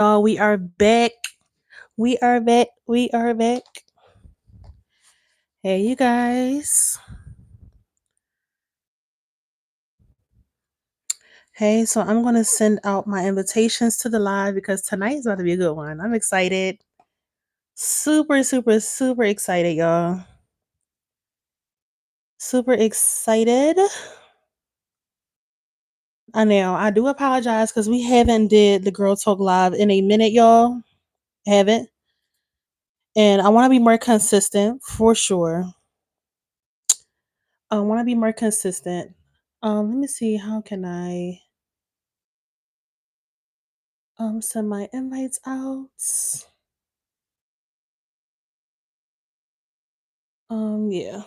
We are back. We are back. We are back. Hey, you guys. Hey, so I'm going to send out my invitations to the live because tonight is about to be a good one. I'm excited. Super, super, super excited, y'all. Super excited. I know. I do apologize because we haven't did the Girl Talk Live in a minute, y'all. Haven't. And I want to be more consistent for sure. I want to be more consistent. Let me see. How can I send my invites out? Yeah.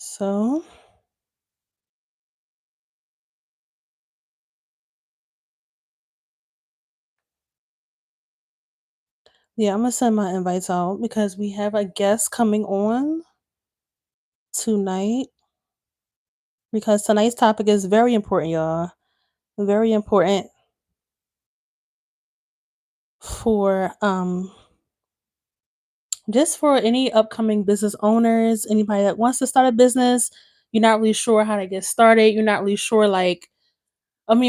So, yeah, I'm gonna send my invites out because we have a guest coming on tonight. Because tonight's topic is very important, y'all. Very important for just for any upcoming business owners, anybody that wants to start a business, you're not really sure how to get started, you're not really sure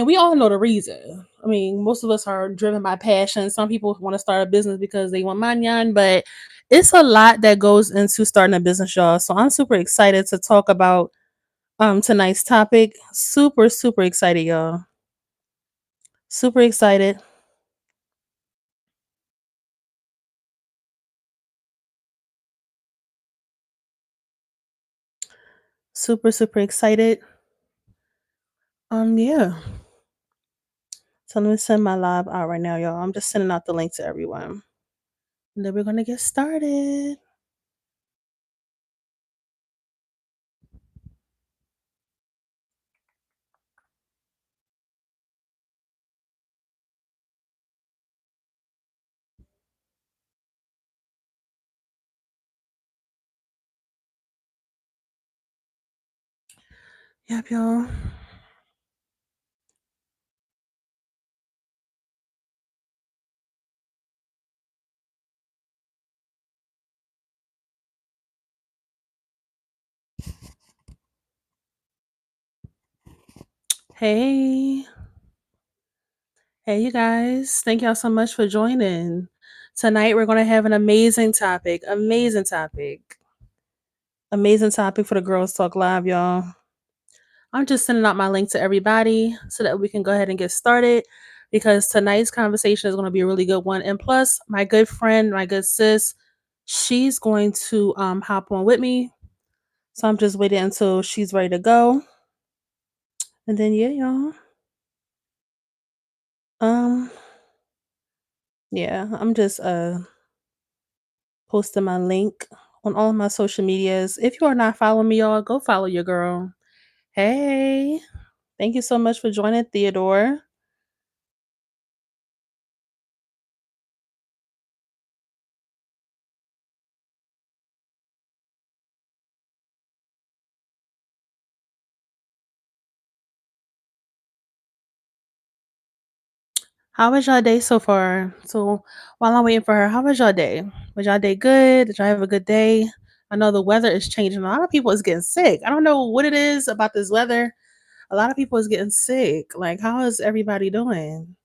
we all know the reason. Most of us are driven by passion. Some people want to start a business because they want manyan, but it's a lot that goes into starting a business, y'all. So I'm super excited to talk about tonight's topic. Super, super excited, y'all. Super excited. Super, super excited. Yeah. So let me send my live out right now, y'all. I'm just sending out the link to everyone. And then we're gonna get started. Yep, y'all. Hey. Hey, you guys. Thank y'all so much for joining. Tonight, we're going to have an amazing topic. Amazing topic. Amazing topic for the Girls Talk Live, y'all. I'm just sending out my link to everybody so that we can go ahead and get started because tonight's conversation is going to be a really good one. And plus, my good friend, my good sis, she's going to hop on with me. So I'm just waiting until she's ready to go. And then, yeah, y'all. Um, yeah, I'm just posting my link on all my social medias. If you are not following me, y'all, go follow your girl. Hey, thank you so much for joining, Theodore. How was y'all day so far? So while I'm waiting for her, how was y'all day? Was y'all day good? Did y'all have a good day? I know the weather is changing. A lot of people is getting sick. I don't know what it is about this weather. A lot of people is getting sick. Like, how is everybody doing?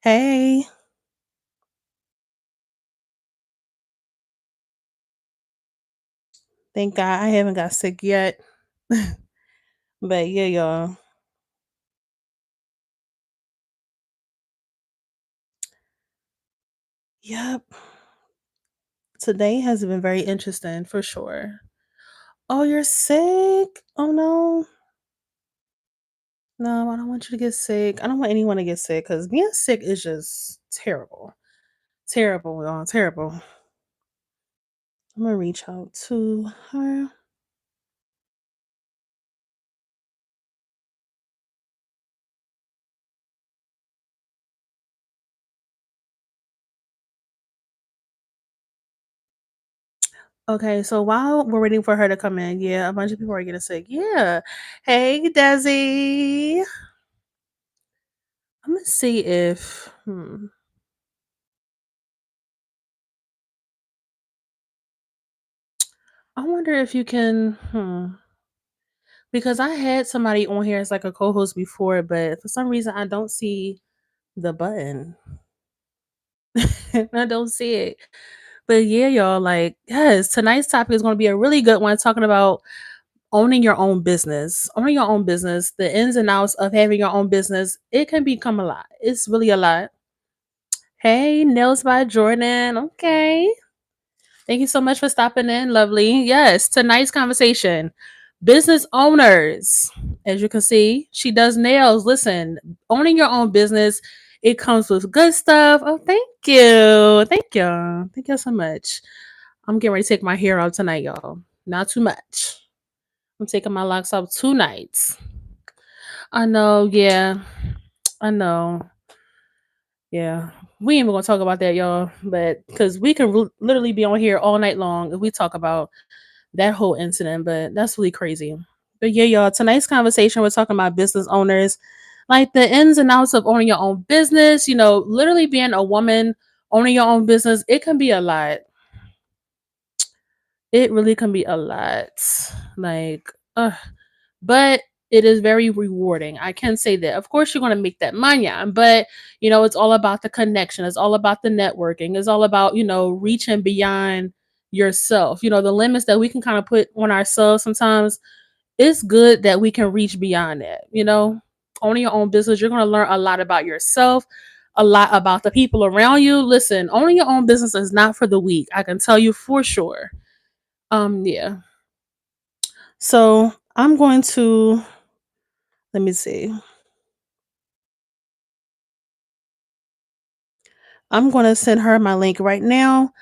Hey, thank God I haven't got sick yet. But yeah, y'all. Yep. Today has been very interesting for sure. Oh, you're sick? Oh no. No, I don't want you to get sick. I don't want anyone to get sick because being sick is just terrible. Terrible, y'all. Terrible. I'm gonna reach out to her. Okay, so while we're waiting for her to come in, yeah, a bunch of people are getting sick. Yeah. Hey, Desi. Let's see if I wonder if you can because I had somebody on here as like a co-host before, but for some reason I don't see the button. I don't see it. But yeah, y'all, like, yes, tonight's topic is going to be a really good one talking about owning your own business. Owning your own business, the ins and outs of having your own business, it can become a lot. It's really a lot. Hey, Nails by Jordan. Okay. Thank you so much for stopping in, lovely. Yes, tonight's conversation. Business owners. As you can see, she does nails. Listen, owning your own business, it comes with good stuff. Oh, thank you. Thank you. Thank you so much. I'm getting ready to take my hair out tonight, y'all. Not too much. I'm taking my locks off tonight. I know, yeah. I know. Yeah. We ain't even gonna talk about that, y'all. But because we can literally be on here all night long if we talk about that whole incident, but that's really crazy. But yeah, y'all, tonight's conversation, we're talking about business owners, like the ins and outs of owning your own business, literally being a woman, owning your own business, it can be a lot. It really can be a lot. Like, but it is very rewarding. I can say that. Of course, you're going to make that money, but it's all about the connection. It's all about the networking. It's all about reaching beyond yourself. The limits that we can kind of put on ourselves sometimes. It's good that we can reach beyond that. Owning your own business, you're going to learn a lot about yourself, a lot about the people around you. Listen, owning your own business is not for the weak. I can tell you for sure. Yeah. So I'm going to let me see. I'm going to send her my link right now.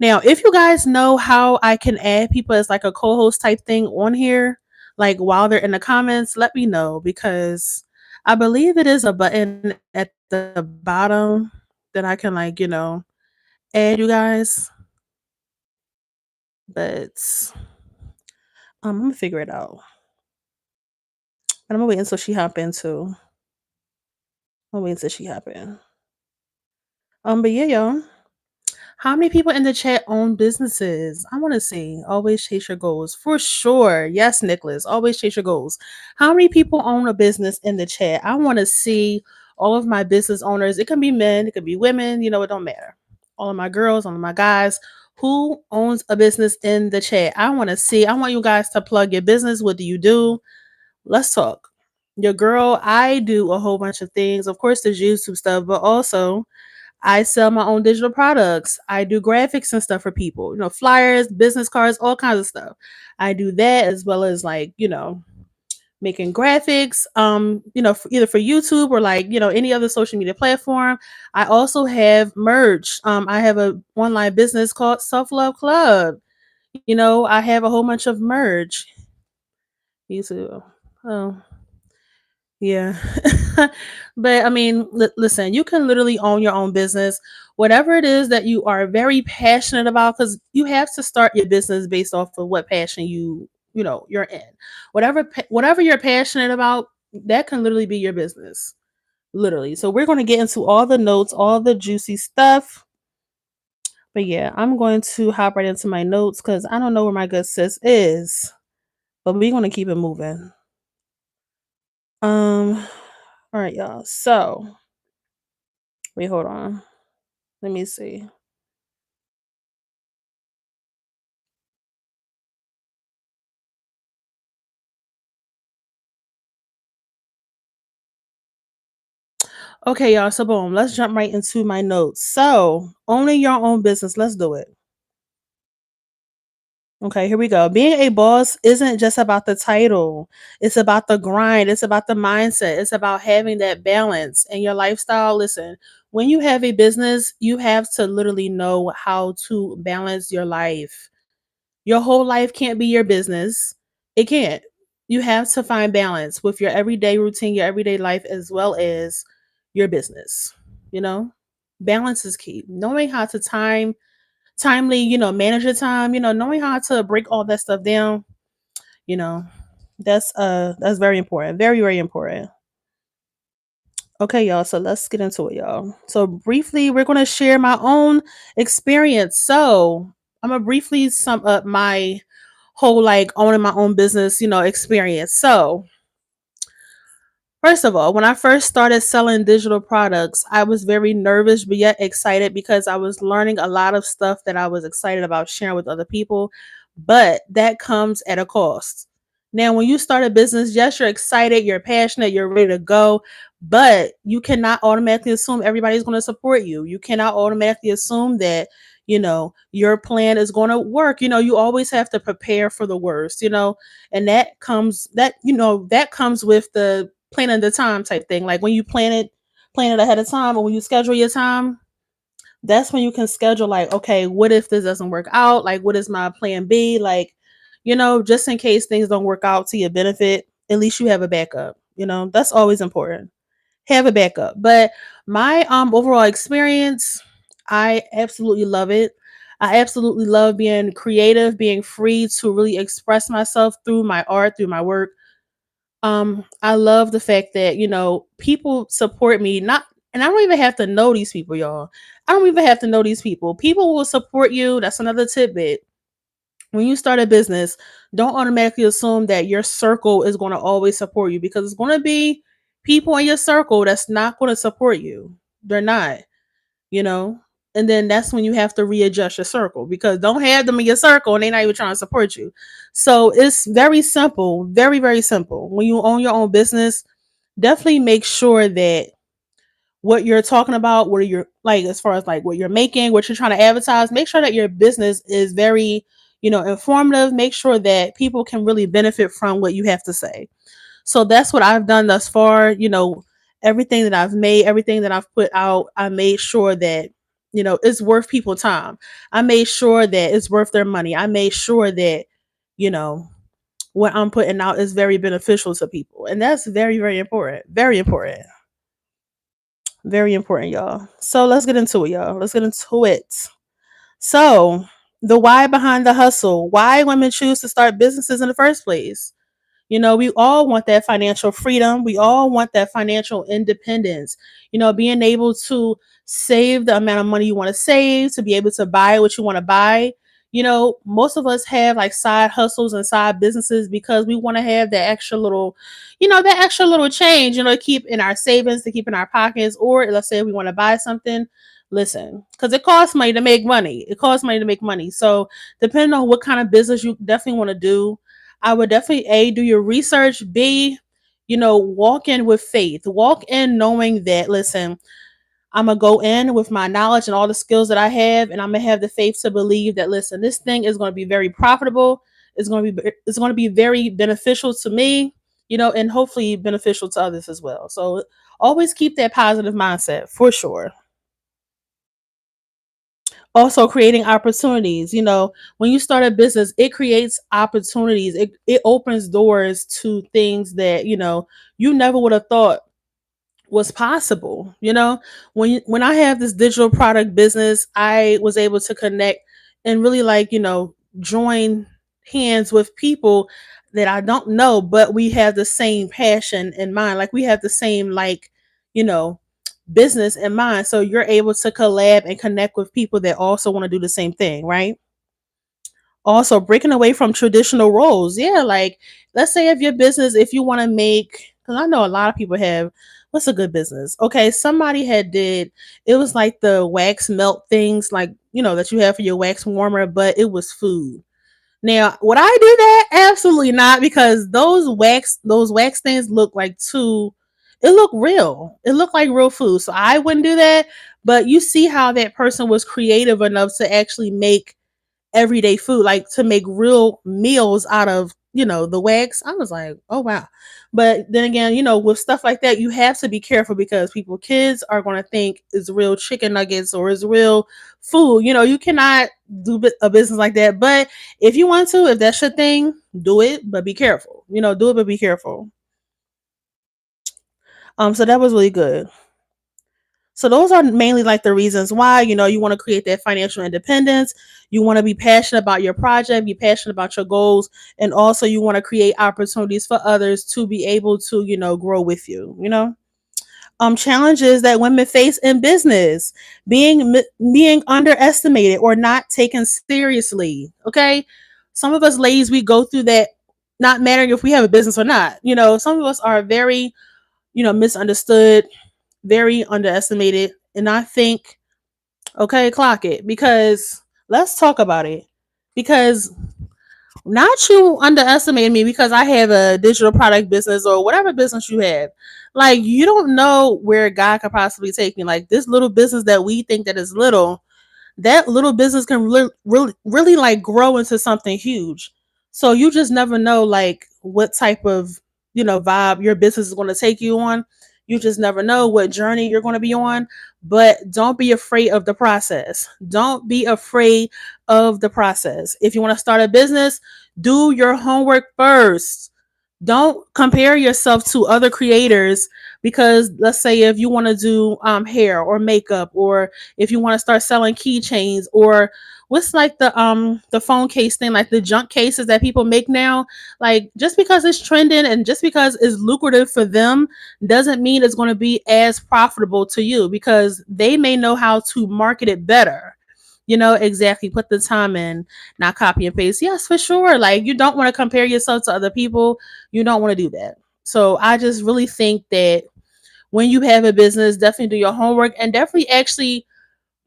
Now, if you guys know how I can add people as like a co-host type thing on here, like while they're in the comments, let me know because I believe it is a button at the bottom that I can like, add you guys. But I'm gonna figure it out. And I'm gonna wait until she hop in too. I'm gonna wait until she hop in. But yeah, y'all. How many people in the chat own businesses? I want to see. Always chase your goals. For sure. Yes, Nicholas. Always chase your goals. How many people own a business in the chat? I want to see all of my business owners. It can be men, it could be women, it don't matter. All of my girls, all of my guys. Who owns a business in the chat? I want to see. I want you guys to plug your business. What do you do? Let's talk. Your girl, I do a whole bunch of things. Of course, there's YouTube stuff, but also I sell my own digital products. I do graphics and stuff for people, flyers, business cards, all kinds of stuff. I do that as well as like, making graphics, either for YouTube or like, any other social media platform. I also have merch. I have a online business called Self Love Club. I have a whole bunch of merch. YouTube. Oh, yeah. But I mean, listen, you can literally own your own business, whatever it is that you are very passionate about, because you have to start your business based off of what passion you're in. Whatever you're passionate about, that can literally be your business. Literally. So we're going to get into all the notes, all the juicy stuff. But yeah, I'm going to hop right into my notes because I don't know where my good sis is. But we're going to keep it moving. All right, y'all. So wait, hold on. Let me see. Okay, y'all. So boom, let's jump right into my notes. So owning your own business, let's do it. Okay, here we go. Being a boss isn't just about the title. It's about the grind. It's about the mindset. It's about having that balance in your lifestyle. Listen, when you have a business, you have to literally know how to balance your life. Your whole life can't be your business. It can't. You have to find balance with your everyday routine, your everyday life, as well as your business. You know, balance is key. Knowing how to timely, manage your time, knowing how to break all that stuff down, you know, that's very important. Very, very important. Okay, y'all. So let's get into it, y'all. So briefly, we're gonna share my own experience. So I'm gonna briefly sum up my whole like owning my own business, experience. So first of all, when I first started selling digital products, I was very nervous but yet excited because I was learning a lot of stuff that I was excited about sharing with other people, but that comes at a cost. Now, when you start a business, yes, you're excited, you're passionate, you're ready to go, but you cannot automatically assume everybody's going to support you. You cannot automatically assume that, your plan is going to work. You always have to prepare for the worst, and that comes with the planning the time type thing. Like when you plan it ahead of time, or when you schedule your time, that's when you can schedule like, okay, what if this doesn't work out? Like, what is my plan B? Like, just in case things don't work out to your benefit, at least you have a backup. That's always important. Have a backup. But my overall experience, I absolutely love it. I absolutely love being creative, being free to really express myself through my art, through my work. I love the fact that, people support me, not and I don't even have to know these people, y'all. I don't even have to know these people. People will support you. That's another tidbit. When you start a business, don't automatically assume that your circle is going to always support you, because it's going to be people in your circle that's not going to support you. They're not, you know? And then that's when you have to readjust your circle, because don't have them in your circle and they're not even trying to support you. So it's very simple, very, very simple. When you own your own business, definitely make sure that what you're talking about, what you're like, as far as like what you're making, what you're trying to advertise, make sure that your business is very, informative. Make sure that people can really benefit from what you have to say. So that's what I've done thus far. Everything that I've made, everything that I've put out, I made sure that, it's worth people time. I made sure that it's worth their money. I made sure that, you know, what I'm putting out is very beneficial to people. And that's very, very important. Very important. Very important, y'all. So let's get into it, y'all. Let's get into it. So, the why behind the hustle, why women choose to start businesses in the first place. We all want that financial freedom. We all want that financial independence. Being able to save the amount of money you want to save, to be able to buy what you want to buy. Most of us have like side hustles and side businesses because we want to have that extra little, that extra little change, to keep in our savings, to keep in our pockets. Or let's say we want to buy something. Listen, because it costs money to make money. It costs money to make money. So, depending on what kind of business you definitely want to do, I would definitely A, do your research, B, walk in with faith. Walk in knowing that, listen, I'm gonna go in with my knowledge and all the skills that I have, and I'm gonna have the faith to believe that, listen, this thing is gonna be very profitable. It's gonna be very beneficial to me, and hopefully beneficial to others as well. So always keep that positive mindset for sure. Also creating opportunities. When you start a business, it creates opportunities. It opens doors to things that you never would have thought was possible. When I have this digital product business, I was able to connect and really like join hands with people that I don't know, but we have the same passion in mind. Like we have the same like you know business in mind. So you're able to collab and connect with people that also want to do the same thing, right? Also breaking away from traditional roles. Yeah, like let's say if you want to make, because I know a lot of people have, what's a good business? Okay, somebody had did, it was like the wax melt things, like that you have for your wax warmer, but it was food. Now, would I do that? Absolutely not, because those wax things look like too. It looked real. It looked like real food, so I wouldn't do that. But you see how that person was creative enough to actually make everyday food, like to make real meals out of the wax. I was like, oh wow. But then again, with stuff like that, you have to be careful because kids are going to think it's real chicken nuggets or it's real food. You cannot do a business like that. But if you want to, if that's your thing, do it, but be careful. Do it, but be careful. So that was really good. So those are mainly like the reasons why, you want to create that financial independence. You want to be passionate about your project, be passionate about your goals, and also you want to create opportunities for others to be able to, grow with you. challenges that women face in business, being underestimated or not taken seriously. Okay, some of us ladies, we go through that, not mattering if we have a business or not. Some of us are very, misunderstood, very underestimated, and I think, okay, clock it, because let's talk about it. Because not you underestimate me because I have a digital product business or whatever business you have. Like, you don't know where God could possibly take me. Like, this little business that we think that is little, that little business can really like grow into something huge. So you just never know like what type of, vibe your business is going to take you on. You just never know what journey you're going to be on, but don't be afraid of the process. Don't be afraid of the process. If you want to start a business, do your homework first. Don't compare yourself to other creators, because let's say if you want to do hair or makeup, or if you want to start selling keychains, or what's like the phone case thing, like the junk cases that people make now. Like, just because it's trending and just because it's lucrative for them doesn't mean it's going to be as profitable to you, because they may know how to market it better. Exactly, put the time in, not copy and paste. Yes, for sure. Like, you don't want to compare yourself to other people. You don't want to do that. So I just really think that when you have a business, definitely do your homework and definitely actually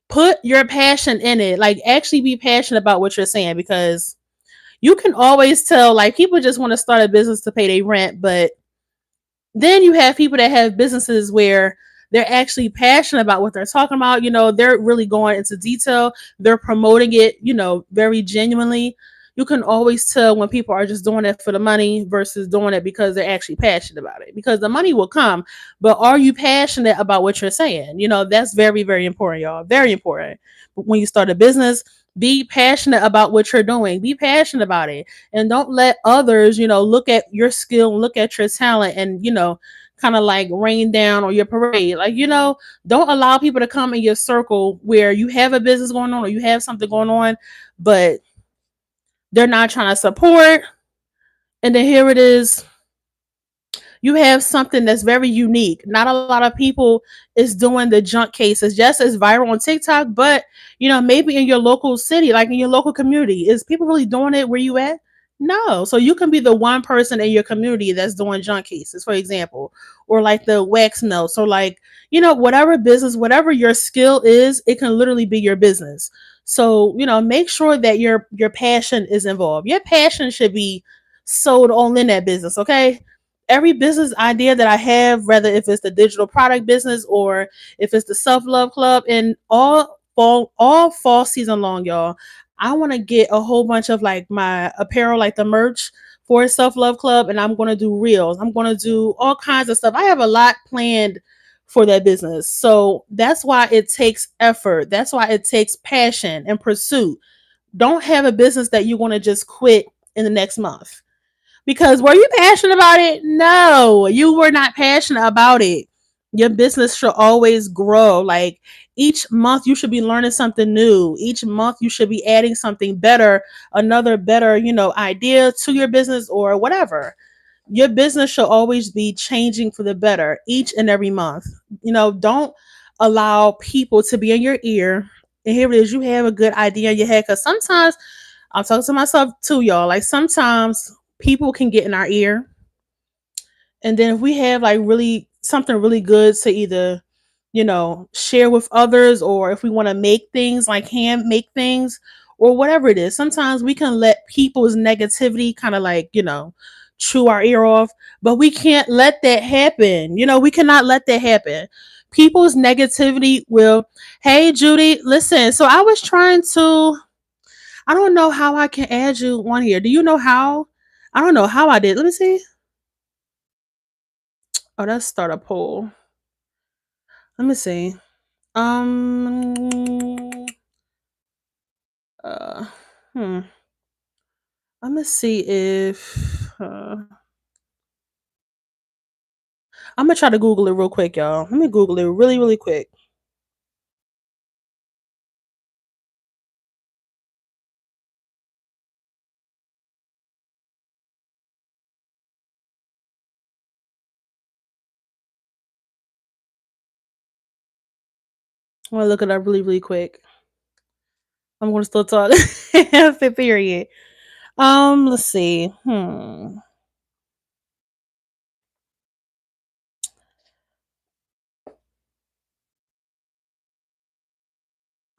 put your passion in it. Like, actually be passionate about what you're saying, because you can always tell, like, people just want to start a business to pay their rent, but then you have people that have businesses where they're actually passionate about what they're talking about. They're really going into detail. They're promoting it, very genuinely. You can always tell when people are just doing it for the money versus doing it because they're actually passionate about it. Because the money will come, but are you passionate about what you're saying? That's very, very important, y'all. Very important. But when you start a business, be passionate about what you're doing. Be passionate about it, and don't let others, look at your skill, look at your talent, and kind of like rain down on your parade. Like, don't allow people to come in your circle where you have a business going on or you have something going on, but they're not trying to support. And then here it is, you have something that's very unique. Not a lot of people is doing the junk cases just as viral on TikTok, but maybe in your local city, like in your local community, is people really doing it where you at? No. So you can be the one person in your community that's doing junk cases, for example, or like the wax melts, or like, whatever business, whatever your skill is, it can literally be your business. So, make sure that your passion is involved. Your passion should be sold all in that business, okay? Every business idea that I have, whether if it's the digital product business or if it's the self love club, and all fall season long, y'all, I want to get a whole bunch of like my apparel, like the merch for self love club, and I'm gonna do reels. I'm gonna do all kinds of stuff. I have a lot planned for that business, so that's why it takes effort. That's why it takes passion and pursuit. Don't have a business that you want to just quit in the next month. Because were you passionate about it? No, you were not passionate about it. Your business should always grow. Like, each month you should be learning something new. Each month you should be adding something better, another better, idea to your business or whatever. Your business should always be changing for the better each and every month. Don't allow people to be in your ear. And here it is, you have a good idea in your head. Because sometimes, I'm talking to myself too, y'all. Like, sometimes people can get in our ear, and then if we have like really something really good to either, share with others, or if we want to make things, like hand make things or whatever it is, sometimes we can let people's negativity kind of like, chew our ear off. But we can't let that happen. We cannot let that happen. People's negativity will. Hey, Judy, listen. So I was trying to, I don't know how I can add you on here. Do you know how? I don't know how I did. Let me see. Oh, let's start a poll. Let me see. Um. Uh. Hmm. I'm gonna see if. I'm gonna try to Google it real quick, y'all. Let me Google it really, really quick. I'm gonna look it up really, really quick. I'm gonna still talk. Period. Let's see.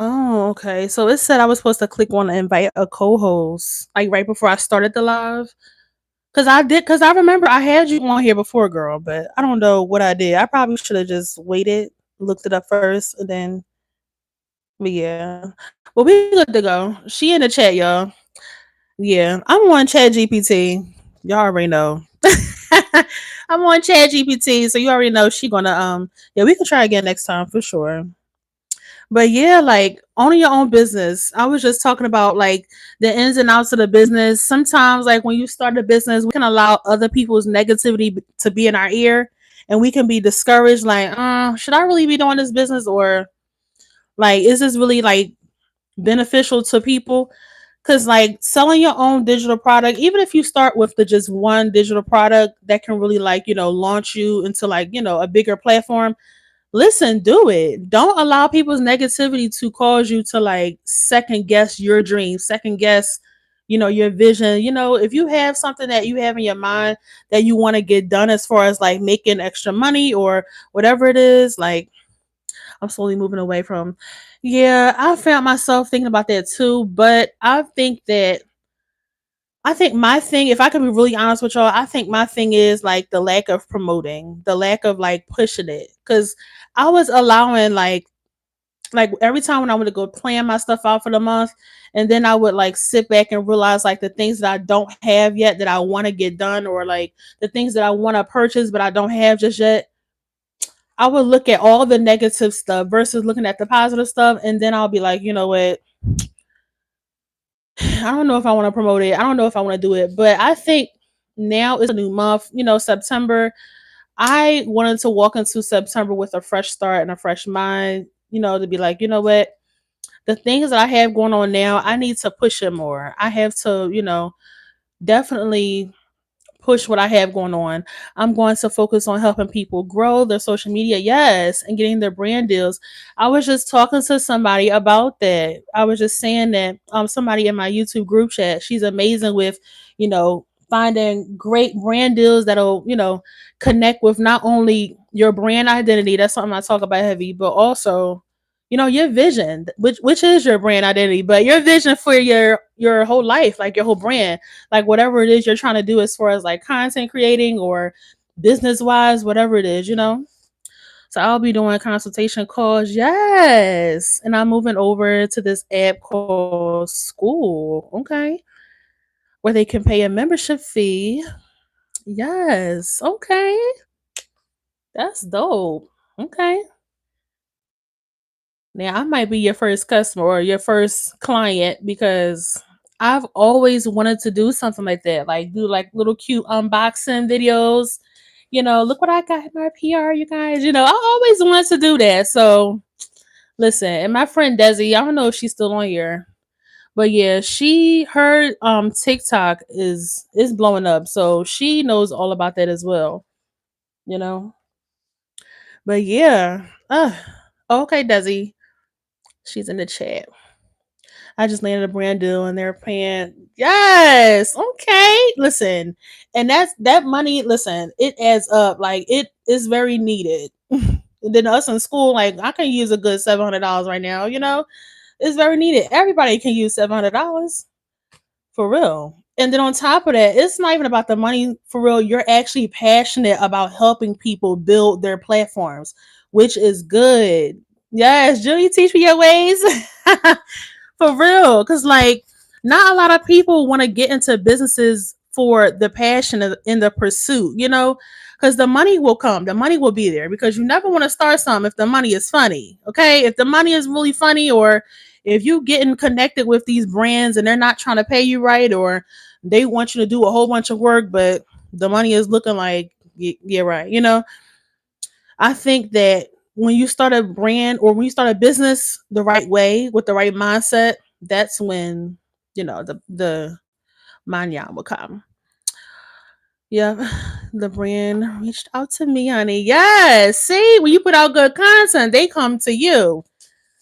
Oh, okay. So it said I was supposed to click on invite a co-host, like right before I started the live. Cause I remember I had you on here before, girl, but I don't know what I did. I probably should have just waited, looked it up first, and then, but yeah. Well, we good to go. She in the chat, y'all. Yeah, I'm on Chat GPT. Y'all already know. I'm on Chat GPT, so you already know she gonna yeah, we can try again next time for sure. But yeah, like owning your own business. I was just talking about like the ins and outs of the business. Sometimes, like when you start a business, we can allow other people's negativity to be in our ear, and we can be discouraged. Like, should I really be doing this business, or like, is this really like beneficial to people? Because like selling your own digital product, even if you start with the just one digital product that can really like launch you into like a bigger platform. Listen, do it. Don't allow people's negativity to cause you to like second guess your dreams, second guess, your vision. If you have something that you have in your mind that you want to get done as far as like making extra money or whatever it is, like I'm slowly moving away from. Yeah, I found myself thinking about that too, but I think my thing, if I can be really honest with y'all, I think my thing is like the lack of promoting, the lack of like pushing it. Cause I was allowing like every time when I would go plan my stuff out for the month, and then I would like sit back and realize like the things that I don't have yet that I want to get done, or like the things that I want to purchase but I don't have just yet. I would look at all the negative stuff versus looking at the positive stuff, and then I'll be like, you know what? I don't know if I want to promote it. I don't know if I want to do it, but I think now is a new month. September. I wanted to walk into September with a fresh start and a fresh mind. To be like, you know what? The things that I have going on now, I need to push it more. I have to, definitely push what I have going on. I'm going to focus on helping people grow their social media, yes, and getting their brand deals. I was just talking to somebody about that. I was just saying that somebody in my YouTube group chat, she's amazing with, finding great brand deals that'll, connect with not only your brand identity, that's something I talk about heavy, but also your vision, which is your brand identity, but your vision for your whole life, like your whole brand, like whatever it is you're trying to do as far as like content creating or business wise, whatever it is, So I'll be doing consultation calls, yes, and I'm moving over to this app called School, okay, where they can pay a membership fee. Yes, okay, that's dope. Okay. Now, I might be your first customer or your first client because I've always wanted to do something like that, like do like little cute unboxing videos. Look what I got in my PR, you guys. I always wanted to do that. So, listen, and my friend Desi, I don't know if she's still on here, but yeah, her TikTok is blowing up, so she knows all about that as well. You know, but yeah, okay, Desi, she's in the chat. I just landed a brand deal and they're paying. Yes. Okay. Listen. And that money, listen, it adds up. Like it is very needed. And then us in school, like I can use a good $700 right now, It's very needed. Everybody can use $700 for real. And then on top of that, it's not even about the money for real. You're actually passionate about helping people build their platforms, which is good. Yes, Julie, teach me your ways. For real, because like not a lot of people want to get into businesses for the passion in the pursuit, because the money will come, the money will be there, because you never want to start something if the money is funny. Okay, if the money is really funny, or if you getting connected with these brands and they're not trying to pay you right, or they want you to do a whole bunch of work, but the money is looking like yeah, right. I think that when you start a brand or when you start a business the right way with the right mindset, that's when the manyan will come. Yeah, the brand reached out to me, honey. Yes, see, when you put out good content, they come to you.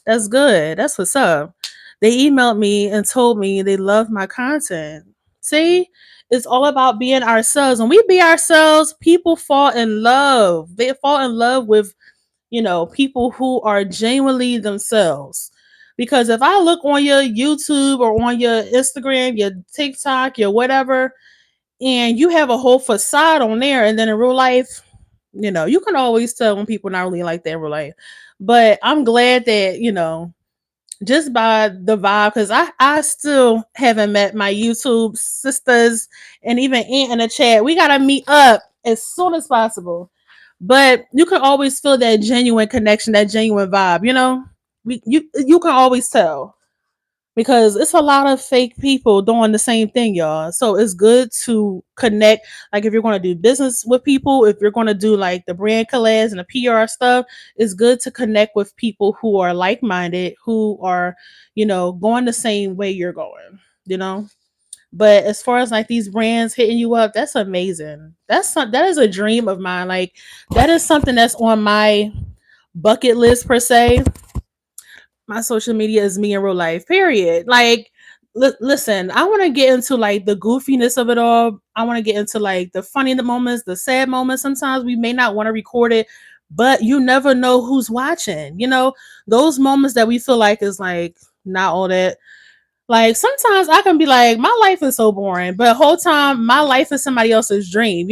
That's good. That's what's up. They emailed me and told me they love my content. See, it's all about being ourselves. When we be ourselves, people fall in love. They fall in love with, people who are genuinely themselves. Because if I look on your YouTube or on your Instagram, your TikTok, your whatever, and you have a whole facade on there, and then in real life, you can always tell when people not really like that in real life. But I'm glad that, just by the vibe, because I still haven't met my YouTube sisters and even Aunt in the chat. We gotta meet up as soon as possible. But you can always feel that genuine connection, that genuine vibe. You can always tell because it's a lot of fake people doing the same thing, y'all. So it's good to connect. Like if you're going to do business with people, if you're going to do like the brand collabs and the PR stuff, it's good to connect with people who are like minded, who are, going the same way you're going, you know. But as far as like these brands hitting you up, that's amazing. That is a dream of mine. Like that is something that's on my bucket list per se. My social media is me in real life. Period. Like, listen, I want to get into like the goofiness of it all. I want to get into like the funny moments, the sad moments. Sometimes we may not want to record it, but you never know who's watching. Those moments that we feel like is like not all that. Like sometimes I can be like, my life is so boring, but the whole time my life is somebody else's dream.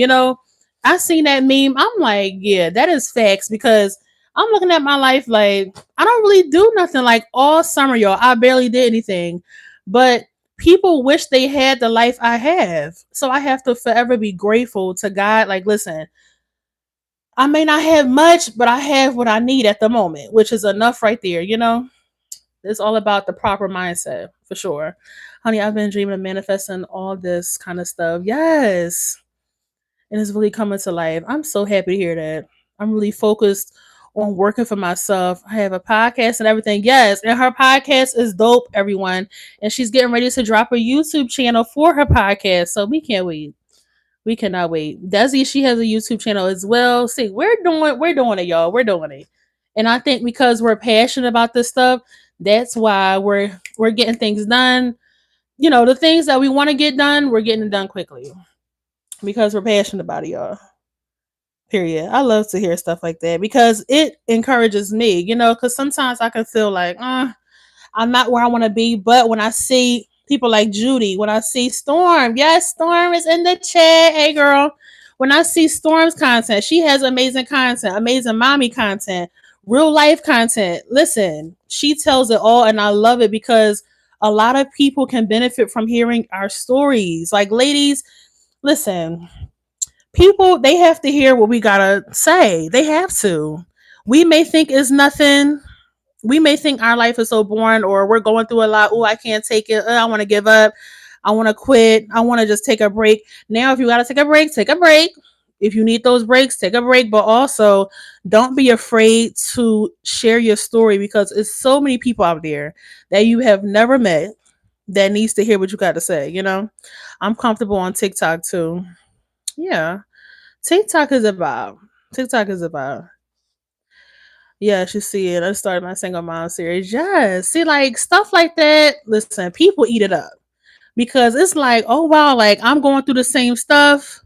I seen that meme. I'm like, yeah, that is facts because I'm looking at my life like I don't really do nothing like all summer, y'all. I barely did anything. But people wish they had the life I have. So I have to forever be grateful to God. Like, listen, I may not have much, but I have what I need at the moment, which is enough right there. It's all about the proper mindset for sure. Honey, I've been dreaming of manifesting all this kind of stuff. Yes. And it's really coming to life. I'm so happy to hear that. I'm really focused on working for myself. I have a podcast and everything. Yes. And her podcast is dope, everyone. And she's getting ready to drop a YouTube channel for her podcast. So we can't wait. We cannot wait. Desi, she has a YouTube channel as well. See, we're doing it, y'all. We're doing it. And I think because we're passionate about this stuff, that's why we're getting things done. The things that we want to get done, we're getting it done quickly because we're passionate about it, y'all. Period. I love to hear stuff like that because it encourages me, because sometimes I can feel like, I'm not where I want to be. But when I see people like Judy, when I see Storm, yes, Storm is in the chat. Hey, girl. When I see Storm's content, she has amazing content, amazing mommy content, real life content. Listen, she tells it all, and I love it because a lot of people can benefit from hearing our stories. Like, ladies, listen, people, they have to hear what we gotta say. They have to. We may think it's nothing, we may think our life is so boring or we're going through a lot. Oh, I can't take it. I want to give up. I want to quit. I want to just take a break. Now, if you got to take a break, take a break. If you need those breaks, take a break. But also, don't be afraid to share your story because it's so many people out there that you have never met that needs to hear what you got to say. I'm comfortable on TikTok too. Yeah. TikTok is about. TikTok is about. Yes, you see it. I started my single mom series. Yes. See, like stuff like that. Listen, people eat it up because it's like, oh wow, like I'm going through the same stuff.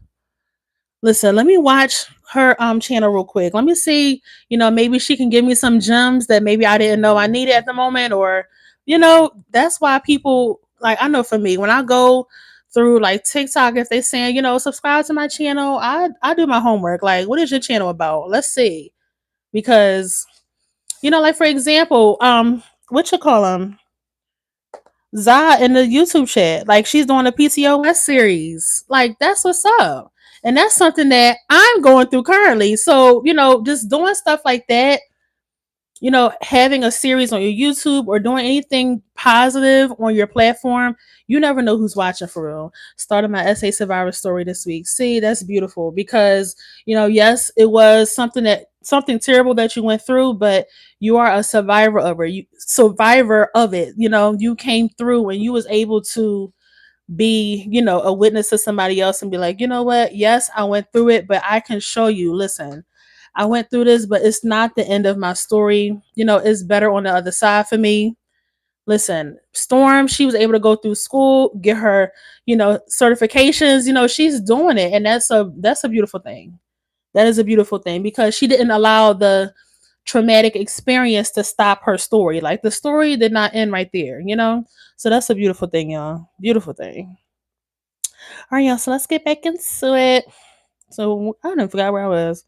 Listen, let me watch her channel real quick. Let me see, maybe she can give me some gems that maybe I didn't know I needed at the moment. Or, that's why people like I know for me, when I go through like TikTok, if they saying, subscribe to my channel, I do my homework. Like, what is your channel about? Let's see. Because like for example, what you call them? Za in the YouTube chat, like she's doing a PCOS series. Like that's what's up, and that's something that I'm going through currently. So just doing stuff like that, having a series on your YouTube or doing anything positive on your platform, you never know who's watching for real. Started my essay survivor story this week. See, that's beautiful because, yes, it was something terrible that you went through, but you are a survivor of it. You survivor of it. You came through and you was able to be, a witness to somebody else and be like, you know what? Yes, I went through it, but I can show you, listen, I went through this, but it's not the end of my story. It's better on the other side for me. Listen, Storm, she was able to go through school, get her, certifications. She's doing it, and that's a beautiful thing. That is a beautiful thing because she didn't allow the traumatic experience to stop her story. Like the story did not end right there. So that's a beautiful thing, y'all. Beautiful thing. All right, y'all. So let's get back into it. So I don't forgot where I was.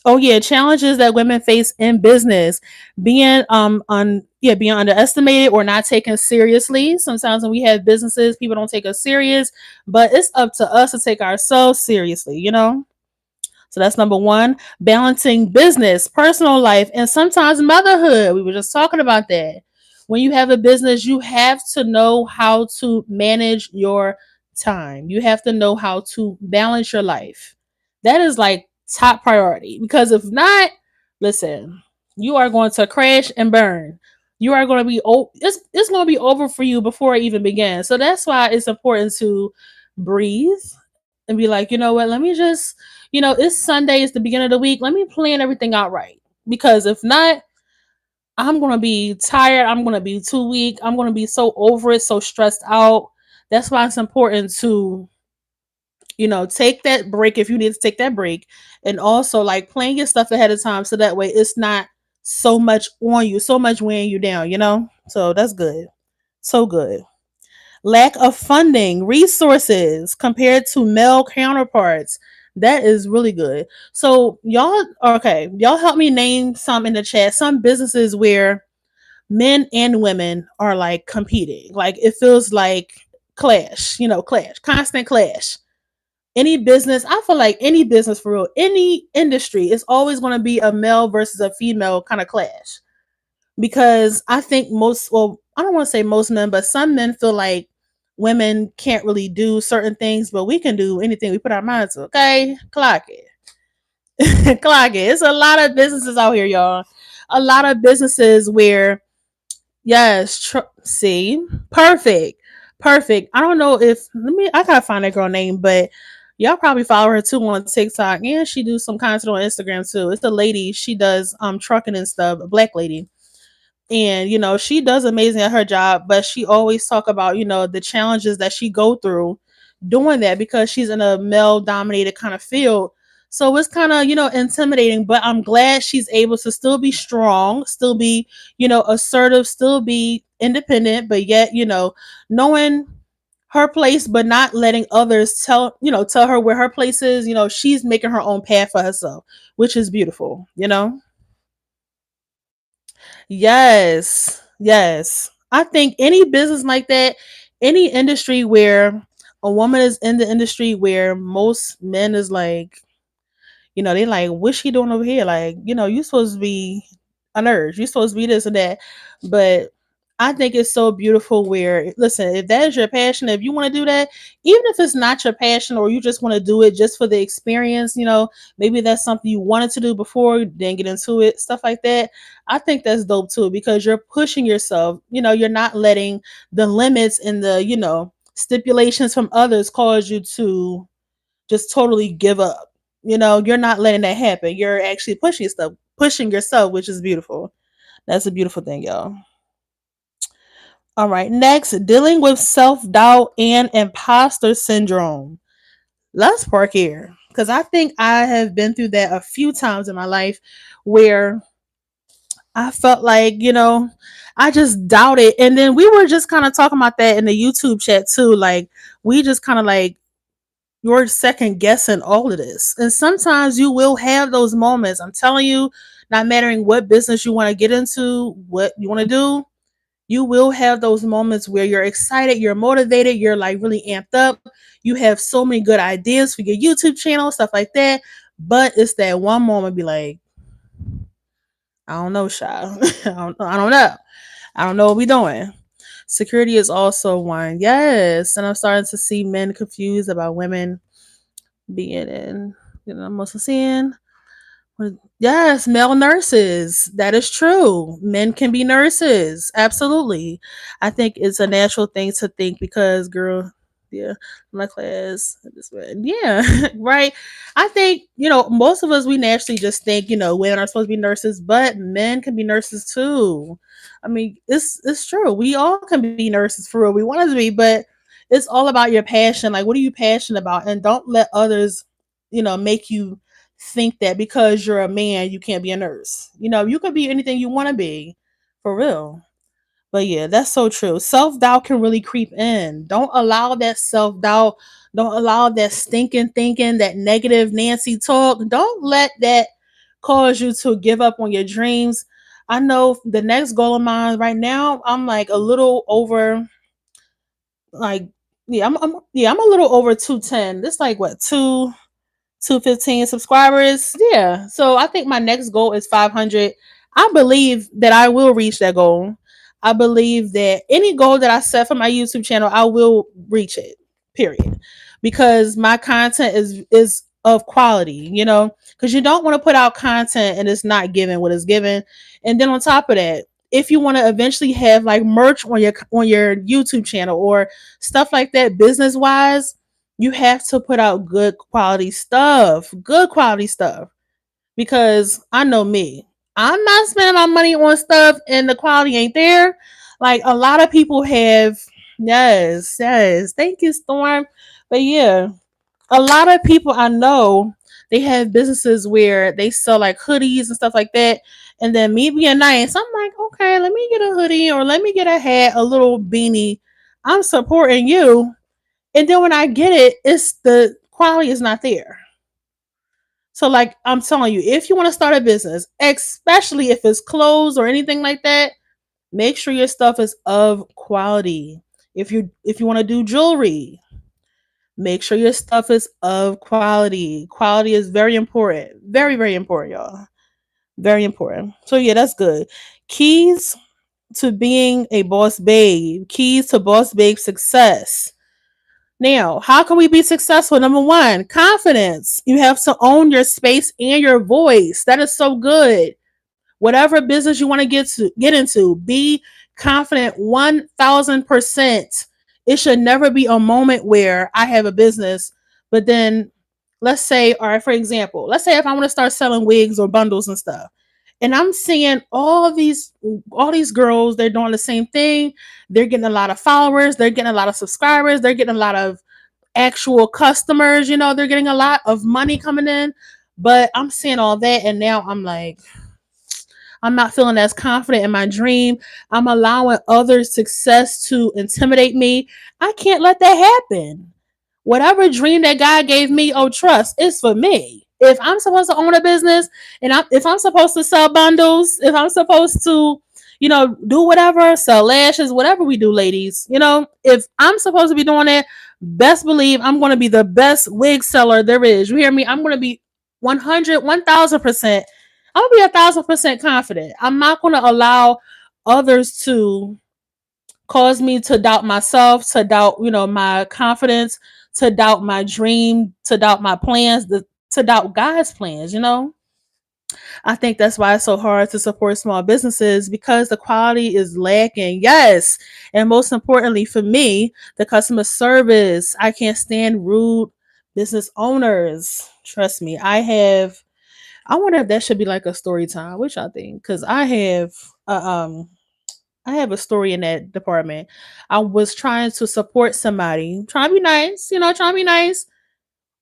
Oh yeah, challenges that women face in business, being underestimated or not taken seriously. Sometimes when we have businesses, people don't take us serious, but it's up to us to take ourselves seriously. So that's number one. Balancing business, personal life, and sometimes motherhood. We were just talking about that. When you have a business, you have to know how to manage your time. You have to know how to balance your life. That is like top priority because if not, listen, you are going to crash and burn. You are going to be it's going to be over for you before it even begins. So that's why it's important to breathe and be like, you know what, let me just, it's Sunday, it's the beginning of the week. Let me plan everything out right. Because if not, I'm gonna be tired. I'm gonna be too weak. I'm gonna be so over it, so stressed out. That's why it's important to, take that break if you need to take that break. And also like plan your stuff ahead of time so that way it's not so much on you, so much weighing you down. So that's good. So good. Lack of funding, resources compared to male counterparts. That is really good. So y'all, okay, y'all help me name some in the chat. Some businesses where men and women are like competing. Like it feels like clash, constant clash. Any business, I feel like any business for real, any industry, is always going to be a male versus a female kind of clash because I think well, I don't want to say most men, but some men feel like women can't really do certain things, but we can do anything we put our minds to. Okay, clock it, clock it. It's a lot of businesses out here, y'all. A lot of businesses where, yes, see, perfect, perfect. I don't know if I gotta find that girl name, but y'all probably follow her too on TikTok, and she do some content on Instagram too. It's the lady, she does trucking and stuff, a black lady, and she does amazing at her job, but she always talk about the challenges that she go through doing that because she's in a male dominated kind of field. So it's kind of intimidating, but I'm glad she's able to still be strong, still be assertive, still be independent, but yet knowing her place but not letting others tell her where her place is. She's making her own path for herself, which is beautiful. Yes. Yes. I think any business like that, any industry where a woman is in the industry where most men is like, they like, what's she doing over here? Like, you supposed to be a nurse. You supposed to be this and that. But I think it's so beautiful where, listen, if that is your passion, if you want to do that, even if it's not your passion or you just want to do it just for the experience, maybe that's something you wanted to do before, then get into it, stuff like that. I think that's dope too because you're pushing yourself. You're not letting the limits and the, stipulations from others cause you to just totally give up. You're not letting that happen. You're actually pushing yourself, which is beautiful. That's a beautiful thing, y'all. All right, next, dealing with self doubt and imposter syndrome. Let's park here because I think I have been through that a few times in my life where I felt like, I just doubted. And then we were just kind of talking about that in the YouTube chat too. Like, we just kind of like, you're second guessing all of this. And sometimes you will have those moments. I'm telling you, not mattering what business you want to get into, what you want to do, you will have those moments where you're excited, you're motivated, you're like really amped up. You have so many good ideas for your YouTube channel, stuff like that. But it's that one moment be like, I don't know, Shy. I don't know. I don't know what we're doing. Security is also one. Yes. And I'm starting to see men confused about women being in, I'm also seeing, yes, male nurses. That is true. Men can be nurses. Absolutely. I think it's a natural thing to think because, girl. Yeah, my class. Yeah, right. I think, most of us, we naturally just think, women are supposed to be nurses, but men can be nurses too. I mean, it's true. We all can be nurses for real. We want to be, but it's all about your passion. Like, what are you passionate about? And don't let others, make you think that because you're a man, you can't be a nurse. You can be anything you want to be, for real. But yeah, that's so true. Self doubt can really creep in. Don't allow that self doubt. Don't allow that stinking thinking, that negative Nancy talk. Don't let that cause you to give up on your dreams. I know the next goal of mine right now, I'm like a little over, like, yeah, I'm a little over 210. This like what, 215 subscribers. Yeah. So I think my next goal is 500. I believe that I will reach that goal. I believe that any goal that I set for my YouTube channel, I will reach it. Period. Because my content is of quality, because you don't want to put out content and it's not giving what it's given. And then on top of that, if you want to eventually have like merch on your YouTube channel or stuff like that business wise, you have to put out good quality stuff. Because I know me, I'm not spending my money on stuff and the quality ain't there. Like a lot of people have, yes, yes. Thank you, Storm. But yeah, a lot of people I know, they have businesses where they sell like hoodies and stuff like that. And then me being nice, I'm like, okay, let me get a hoodie or let me get a hat, a little beanie. I'm supporting you, and then when I get it, it's the quality is not there. So like I'm telling you, if you want to start a business, especially if it's clothes or anything like that, make sure your stuff is of quality. If you want to do jewelry, make sure your stuff is of quality. Quality is very important. Very, very important, y'all. Very important. So yeah, that's good. Keys to being a boss babe. Keys to boss babe success. Now, how can we be successful? Number one, confidence. You have to own your space and your voice. That is so good. Whatever business you want to get into, be confident 1000%. It should never be a moment where I have a business, but then let's say, all right, for example, let's say if I want to start selling wigs or bundles and stuff, and I'm seeing all these girls, they're doing the same thing. They're getting a lot of followers, they're getting a lot of subscribers, they're getting a lot of actual customers, they're getting a lot of money coming in. But I'm seeing all that, and now I'm like, I'm not feeling as confident in my dream. I'm allowing others' success to intimidate me. I can't let that happen. Whatever dream that God gave me, oh, trust, it's for me. If I'm supposed to own a business and if I'm supposed to sell bundles, if I'm supposed to, do whatever, sell lashes, whatever we do, ladies, if I'm supposed to be doing it, best believe I'm going to be the best wig seller there is. You hear me? I'm going to be 100, 1000%. I'm going to be 1000% confident. I'm not going to allow others to cause me to doubt myself, to doubt, my confidence, to doubt my dream, to doubt my plans, to doubt God's plans. I think that's why it's so hard to support small businesses because the quality is lacking. Yes. And most importantly for me, the customer service. I can't stand rude business owners. Trust me. I wonder if that should be like a story time, which I think, because I have a story in that department. I was trying to support somebody, trying to be nice, trying to be nice.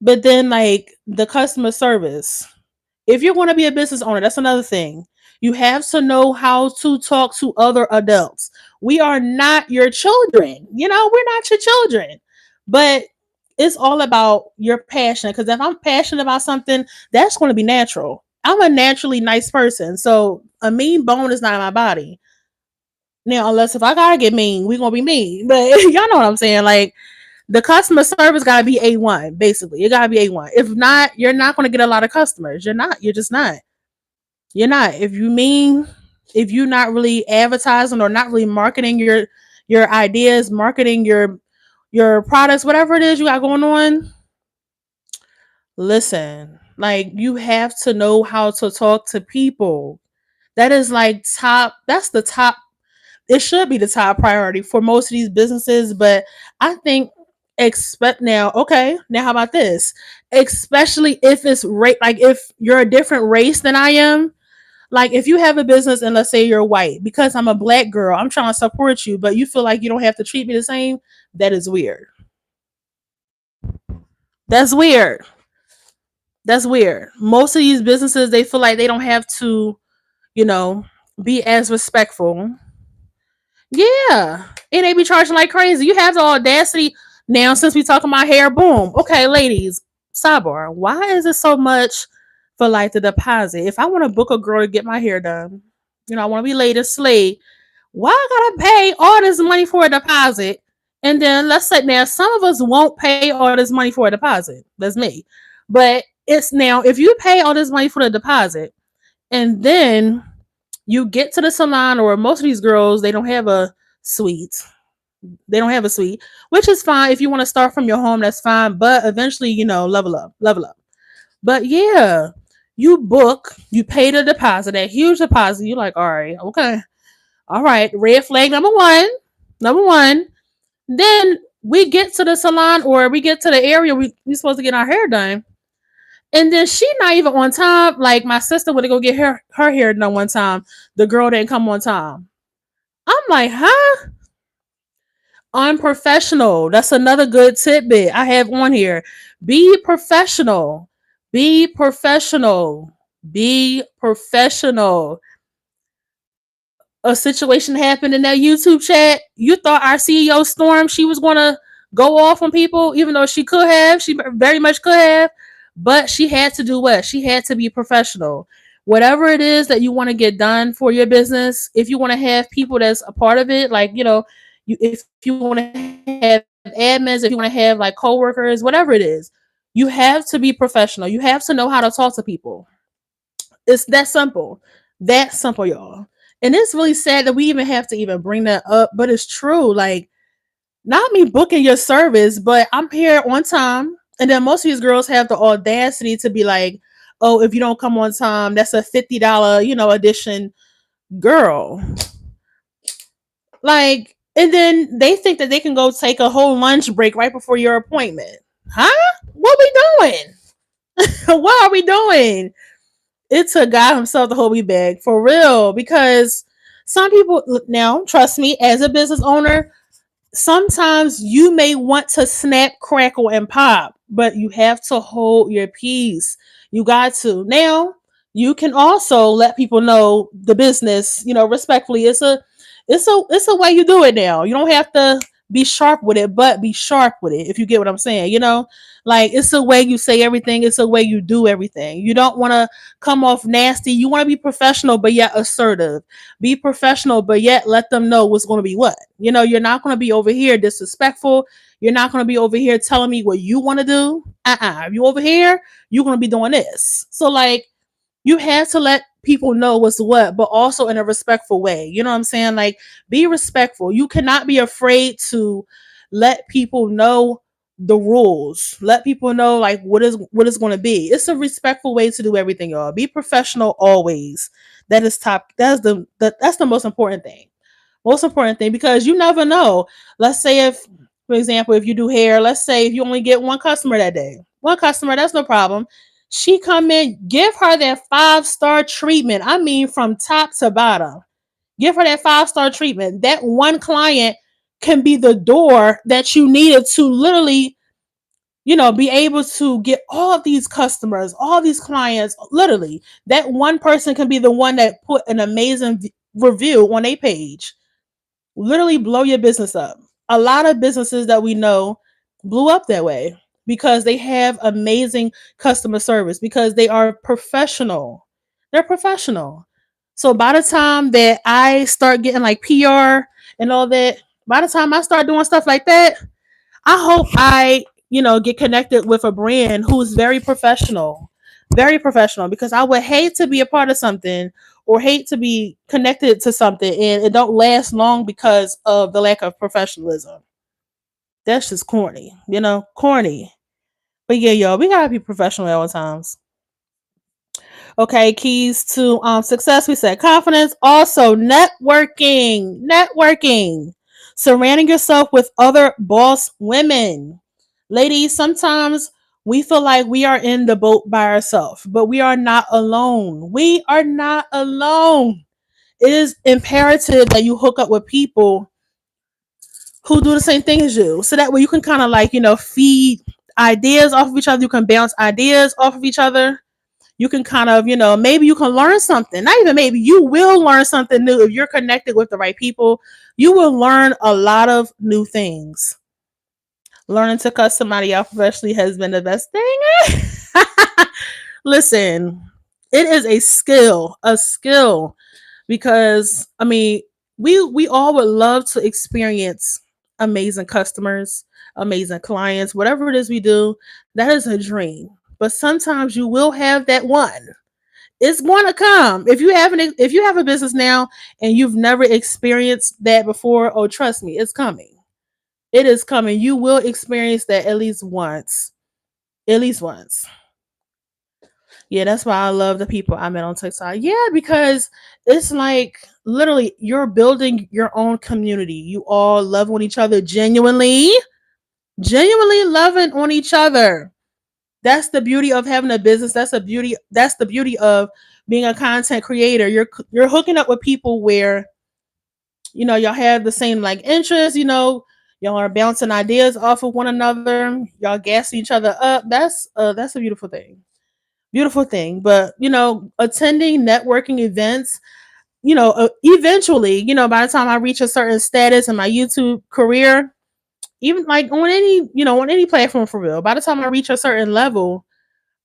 But then, like, the customer service, if you're going to be a business owner, that's another thing. You have to know how to talk to other adults. We are not your children. We're not your children. But it's all about your passion. Because if I'm passionate about something, that's going to be natural. I'm a naturally nice person. So a mean bone is not in my body. Now, unless if I gotta get mean, we gonna be mean. But y'all know what I'm saying. Like the customer service gotta be A1, basically. It gotta be A1. If not, you're not gonna get a lot of customers. You're not. You're just not. You're not. If you're not really advertising or not really marketing your ideas, marketing your products, whatever it is you got going on, listen. Like you have to know how to talk to people. That is like top. That's the top. It should be the top priority for most of these businesses, but I think Expect now, okay. Now, how about this? Especially if it's like if you're a different race than I am. Like if you have a business and let's say you're white, because I'm a black girl, I'm trying to support you, but you feel like you don't have to treat me the same. That is weird. That's weird. That's weird. Most of these businesses, they feel like they don't have to, you know, be as respectful. Yeah. And they be charging like crazy. You have the audacity now, since we talking about hair, boom. Okay, ladies, sidebar. Why is it so much for like the deposit? If I want to book a girl to get my hair done, I want to be laid slave. Why I gotta pay all this money for a deposit? And then let's say now some of us won't pay all this money for a deposit. That's me. But it's now if you pay all this money for the deposit and then you get to the salon, or most of these girls, they don't have a suite. They don't have a suite, which is fine. If you want to start from your home, that's fine. But eventually, level up, level up. But yeah, you book, you pay the deposit, that huge deposit. You're like, all right, okay, all right. Red flag number one. Number one. Then we get to the salon, or we get to the area we supposed to get our hair done. And then she not even on time. Like my sister went to go get her hair done one time. The girl didn't come on time. I'm like, huh? Unprofessional. That's another good tidbit I have on here. Be professional. Be professional. Be professional. A situation happened in that YouTube chat. You thought our CEO Storm, she was gonna go off on people, even though she could have. She very much could have, but she had to do what? She had to be professional. Whatever it is that you want to get done for your business, if you want to have people that's a part of it, like if you want to have admins, if you want to have like coworkers, whatever it is, you have to be professional. You have to know how to talk to people. It's that simple. That simple, y'all. And it's really sad that we even have to even bring that up, but it's true. Like, not me booking your service, but I'm here on time. And then most of these girls have the audacity to be like, oh, if you don't come on time, that's a $50, addition. Girl. Like, and then they think that they can go take a whole lunch break right before your appointment. Huh? What we doing? What are we doing? It took God himself to hold me back for real, because some people, now trust me, as a business owner, sometimes you may want to snap, crackle, and pop, but you have to hold your peace. You got to. Now, you can also let people know the business, respectfully. It's a way you do it now. You don't have to be sharp with it, but be sharp with it, if you get what I'm saying. Like it's a way you say everything, it's a way you do everything. You don't want to come off nasty. You want to be professional but yet assertive. Be professional but yet let them know what's going to be what. You're not going to be over here disrespectful. You're not going to be over here telling me what you want to do. If you over here, you're going to be doing this. So like, you have to let people know what's what, but also in a respectful way. You know what I'm saying? Like, be respectful. You cannot be afraid to let people know the rules. Let people know like what is going to be. It's a respectful way to do everything, y'all. Be professional always. That is top. That's the most important thing. Most important thing, because you never know. Let's say if, for example, if you do hair, let's say if you only get one customer that day. One customer, that's no problem. She come in, give her that 5-star treatment. I mean, from top to bottom. Give her that 5-star treatment. That one client can be the door that you needed to literally, be able to get all of these customers, all these clients. Literally, that one person can be the one that put an amazing review on a page. Literally blow your business up. A lot of businesses that we know blew up that way because they have amazing customer service, because they are professional. They're professional. So by the time that I start getting like PR and all that, by the time I start doing stuff like that, I hope I, get connected with a brand who's very professional. Very professional, because I would hate to be a part of something or hate to be connected to something and it don't last long because of the lack of professionalism. That's just corny, corny. But yeah, y'all, we gotta be professional at all times. Okay, keys to success. We said confidence. Also, networking. Surrounding yourself with other boss women. Ladies, sometimes we feel like we are in the boat by ourselves, but we are not alone. We are not alone. It is imperative that you hook up with people who do the same thing as you. So that way you can kind of like, feed ideas off of each other. You can bounce ideas off of each other. You can kind of, maybe you can learn something. Not even maybe, you will learn something new if you're connected with the right people. You will learn a lot of new things. Learning to cut somebody out professionally has been the best thing. Listen, it is a skill because I mean, we all would love to experience amazing customers, amazing clients, whatever it is we do, that is a dream. But sometimes you will have that one. It's going to come. If you have a business now and you've never experienced that before, oh trust me, it's coming. It is coming. You will experience that at least once. At least once. Yeah, that's why I love the people I met on TikTok. Yeah, because it's like literally you're building your own community. You all love on each other genuinely, genuinely loving on each other. That's the beauty of having a business. That's the beauty of being a content creator. You're hooking up with people where y'all have the same like interests. Y'all are bouncing ideas off of one another. Y'all gassing each other up. That's a beautiful thing. Beautiful thing. But attending networking events, eventually, by the time I reach a certain status in my YouTube career, even like on any platform for real, by the time I reach a certain level,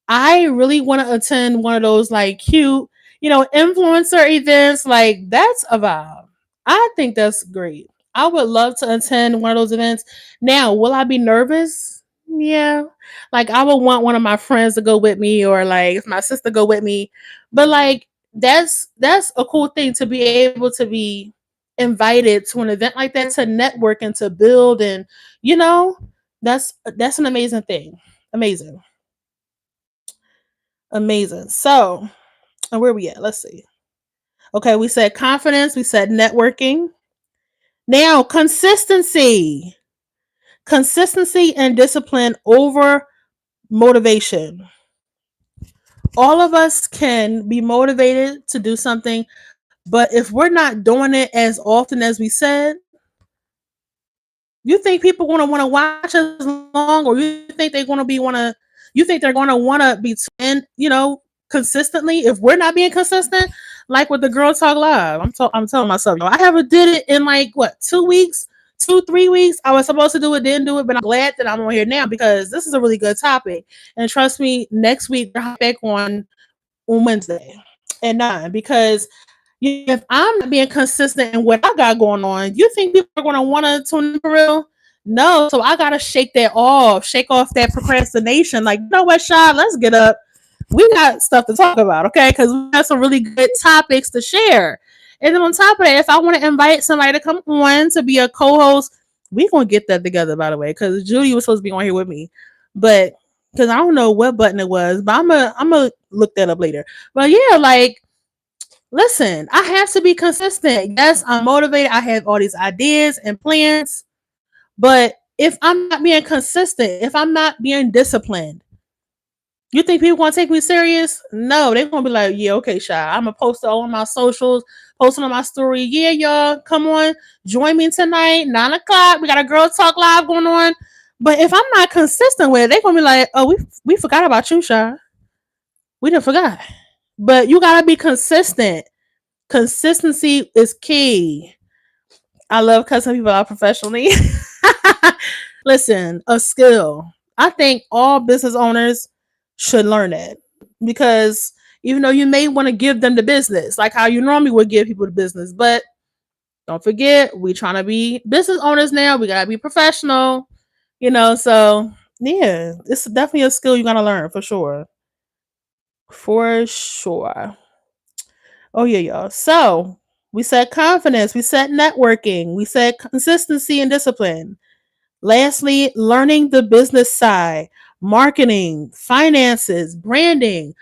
I really want to attend one of those like cute, influencer events. Like that's a vibe. I think that's great. I would love to attend one of those events. Now, will I be nervous? Yeah. Like I would want one of my friends to go with me or like if my sister go with me. But like that's a cool thing to be able to be invited to an event like that to network and to build and you know, that's an amazing thing. Amazing. Amazing. So, and where we at? Let's see. Okay, we said confidence, we said networking. Now, consistency. Consistency and discipline over motivation. All of us can be motivated to do something, but if we're not doing it as often as we said, you think people want to watch us long, or you think they're going to be want to? You think they're going to want to be consistently? If we're not being consistent, like with the Girl Talk Live, I'm telling myself, I haven't did it in like what 2 weeks, 2 3 weeks. I was supposed to do it, didn't do it, but I'm glad that I'm on here now because this is a really good topic. And trust me, next week we're back on Wednesday at 9 because if I'm not being consistent in what I got going on, you think people are going to want to tune in for real? No. So I got to shake off that procrastination. Like, you know what, Shy? Let's get up. We got stuff to talk about, okay? Because we have some really good topics to share. And then on top of that, if I want to invite somebody to come on to be a co-host, we gonna get that together, by the way, because Judy was supposed to be on here with me, but because I don't know what button it was, but I'm gonna look that up later. But yeah, like listen, I have to be consistent. Yes, I'm motivated. I have all these ideas and plans. But if I'm not being consistent, if I'm not being disciplined, you think people want to take me serious? No, they're going to be like, yeah, okay, Shy. I'm going to post it all on my socials, posting on my story. Yeah, y'all, come on. Join me tonight, 9 o'clock. We got a Girl Talk Live going on. But if I'm not consistent with it, they're going to be like, oh, we forgot about you, Shy. We didn't forgot. But you got to be consistent. Consistency is key. I love cussing people out professionally. Listen, a skill. I think all business owners should learn that because even though you may want to give them the business, like how you normally would give people the business, but don't forget, we trying to be business owners now. We gotta be professional, So yeah, it's definitely a skill you gotta learn for sure, for sure. Oh yeah, y'all. So we said confidence, we said networking, we said consistency and discipline. Lastly, learning the business side, marketing, finances, branding.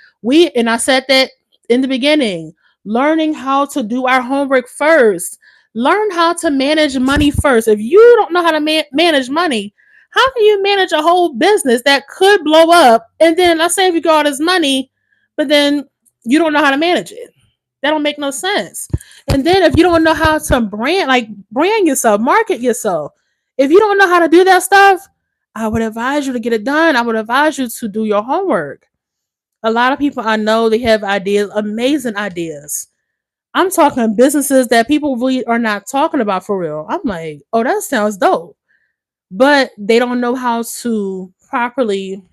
And I said that in the beginning, learning how to do our homework first. Learn how to manage money first. If you don't know how to manage money, How can you manage a whole business that could blow up, and then let's say if you got all this money, but then you don't know how to manage it? That don't make no sense. And then if you don't know how to brand yourself, market yourself, if you don't know how to do that stuff, I would advise you to get it done. I would advise you to do your homework. A lot of people I know, they have ideas, amazing ideas. I'm talking businesses that people really are not talking about for real. I'm like, oh, that sounds dope. But they don't know how to properly,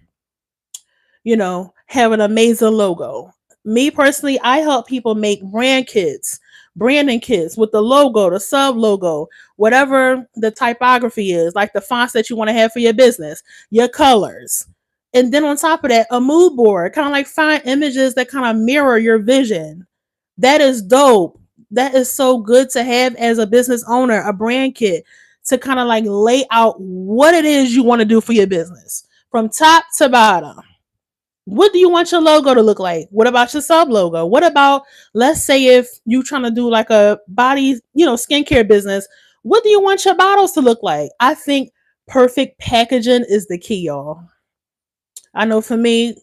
have an amazing logo. Me personally, I help people make branding kits with the logo, the sub logo, whatever the typography is, like the fonts that you want to have for your business, your colors. And then on top of that, a mood board, kind of like find images that kind of mirror your vision. That is dope. That is so good to have as a business owner, a brand kit to kind of like lay out what it is you want to do for your business from top to bottom. What do you want your logo to look like? What about your sub logo? What about, let's say, if you trying to do like a body, skincare business, what do you want your bottles to look like? I think perfect packaging is the key, y'all. I know for me,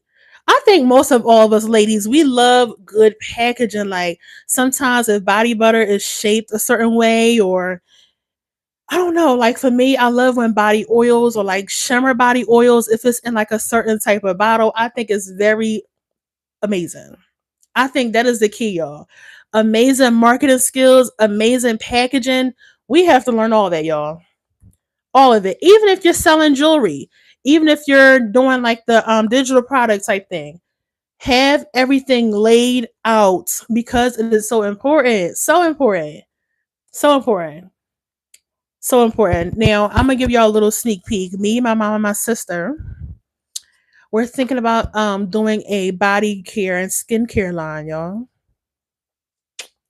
I think most of all of us ladies, we love good packaging. Like sometimes if body butter is shaped a certain way, or I don't know, like for me, I love when body oils or like shimmer body oils, if it's in like a certain type of bottle, I think it's very amazing. I think that is the key, y'all. Amazing marketing skills, amazing packaging. We have to learn all that, y'all. All of it. Even if you're selling jewelry, even if you're doing like the digital product type thing, have everything laid out because it is so important. So important. So important. So important. Now, I'm gonna give y'all a little sneak peek. Me, my mom, and my sister, we're thinking about doing a body care and skincare line, y'all.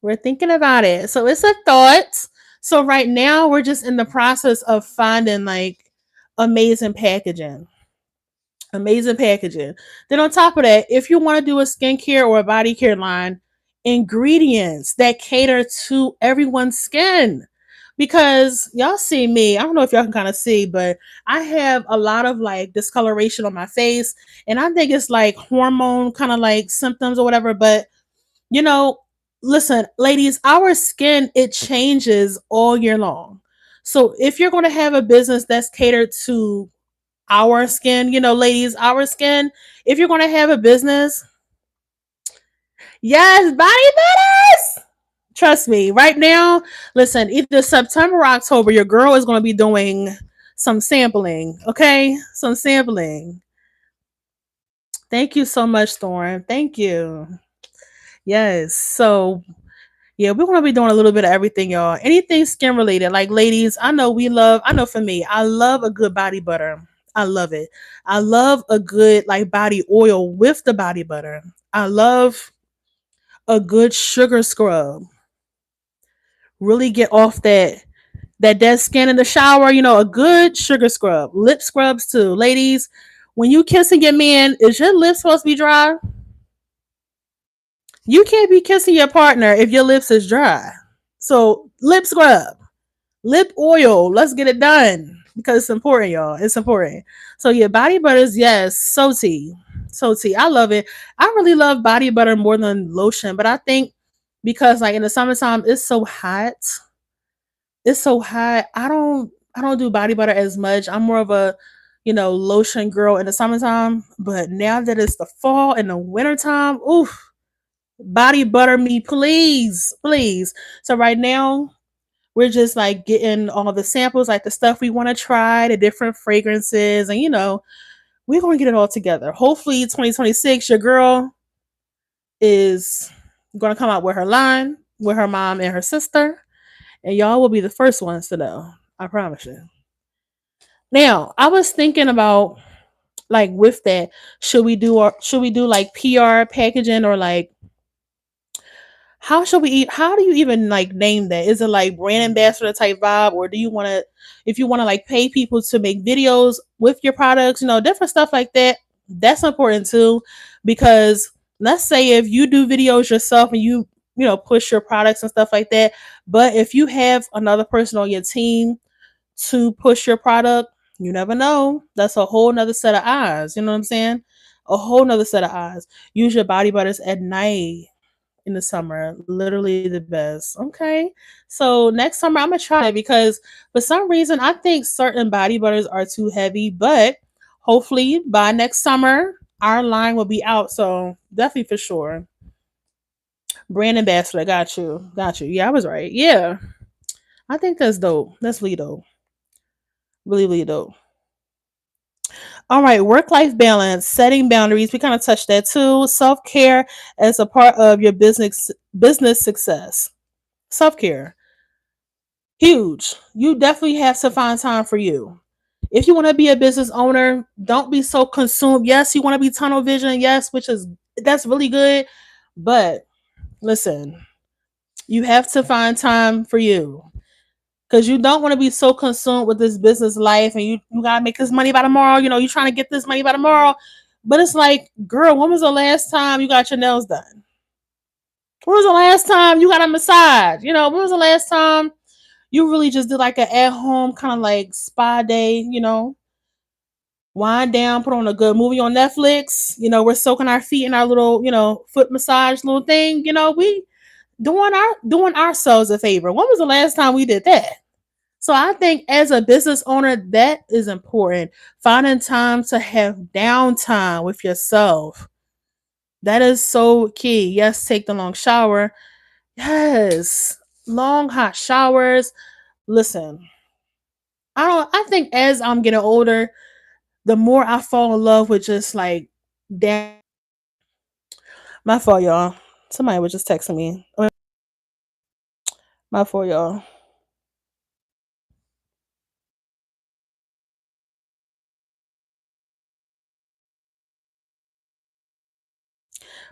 We're thinking about it. So it's a thought. So right now we're just in the process of finding like amazing packaging. Amazing packaging. Then on top of that, if you want to do a skincare or a body care line, ingredients that cater to everyone's skin. Because y'all see me, I don't know if y'all can kind of see, but I have a lot of like discoloration on my face. And I think it's like hormone kind of like symptoms or whatever. But you know, listen, ladies, our skin, it changes all year long. So if you're going to have a business that's catered to our skin, ladies, our skin, if you're going to have a business, yes, body butters. Trust me, right now, listen, either September or October, your girl is going to be doing some sampling, okay? Some sampling. Thank you so much, Thorn. Thank you. Yes. So yeah, we're gonna be doing a little bit of everything, y'all. Anything skin related. Like ladies, I know for me, I love a good body butter. I love it. I love a good like body oil with the body butter. I love a good sugar scrub. Really get off that dead skin in the shower, a good sugar scrub. Lip scrubs too. Ladies, when you kissing your man, is your lips supposed to be dry? You can't be kissing your partner if your lips is dry. So lip scrub. Lip oil. Let's get it done because it's important, y'all. It's important. So yeah, body butters, yes, so tea. So tea. I love it. I really love body butter more than lotion, but I think because like in the summertime it's so hot. It's so hot. I don't do body butter as much. I'm more of a lotion girl in the summertime. But now that it's the fall and the wintertime, oof, body butter me, please. Please. So right now we're just like getting all the samples, like the stuff we want to try, the different fragrances, and we're going to get it all together. Hopefully, 2026, your girl is going to come out with her line with her mom and her sister, and y'all will be the first ones to know. I promise you. Now, I was thinking about like with that, should we do like PR packaging or like how should we eat? How do you even like name that? Is it like brand ambassador type vibe, or do you want to, if you want to like pay people to make videos with your products, different stuff like that? That's important too, because let's say if you do videos yourself and push your products and stuff like that, but if you have another person on your team to push your product, You never know. That's a whole nother set of eyes. You know what I'm saying? A whole nother set of eyes. Use your body butters at night in the summer. Literally the best. Okay. So next summer I'm gonna try it because for some reason I think certain body butters are too heavy, but hopefully by next summer our line will be out. So definitely for sure. Brand ambassador, got you. Got you. Yeah, I was right. Yeah. I think that's dope. That's really dope. Really, really dope. All right, work life balance, setting boundaries. We kind of touched that too. Self care as a part of your business success. Self care, huge. You definitely have to find time for you. If you want to be a business owner, don't be so consumed. Yes, you want to be tunnel vision. Yes, which is that's really good. But listen, you have to find time for you because you don't want to be so consumed with this business life and you gotta make this money by tomorrow. You know, you trying to get this money by tomorrow. But it's like, girl, when was the last time you got your nails done? When was the last time you got a massage? You know, when was the last time you really just did like an at home kind of like spa day, you know? Wind down, put on a good movie on Netflix. You know, we're soaking our feet in our little, foot massage little thing. You know, we doing ourselves a favor. When was the last time we did that? So I think as a business owner, that is important. Finding time to have downtime with yourself. That is so key. Yes, take the long shower. Yes. Long hot showers. Listen, I think as I'm getting older, the more I fall in love with just like down my fault, y'all. Somebody was just texting me. My fault, y'all.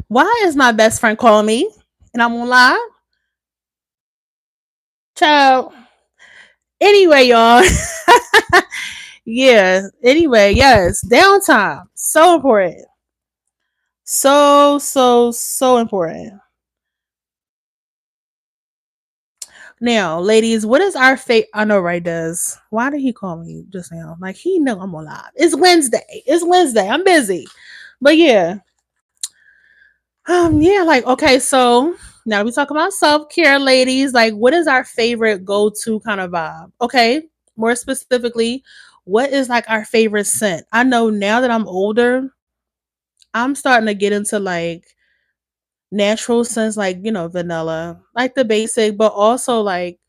Why is my best friend calling me? And I'm on live? Child. Anyway, y'all. Yeah. Anyway, yes. Downtime. So important. So, so, so important. Now, ladies, what is our fate? I know, right? Does why did he call me just now? Like he know I'm alive. It's Wednesday. It's Wednesday. I'm busy, but yeah, yeah. Like okay, so now we talk about self care, ladies. Like, what is our favorite go to kind of vibe? Okay, more specifically, what is like our favorite scent? I know now that I'm older, I'm starting to get into like natural scents, like vanilla, like the basic, but also like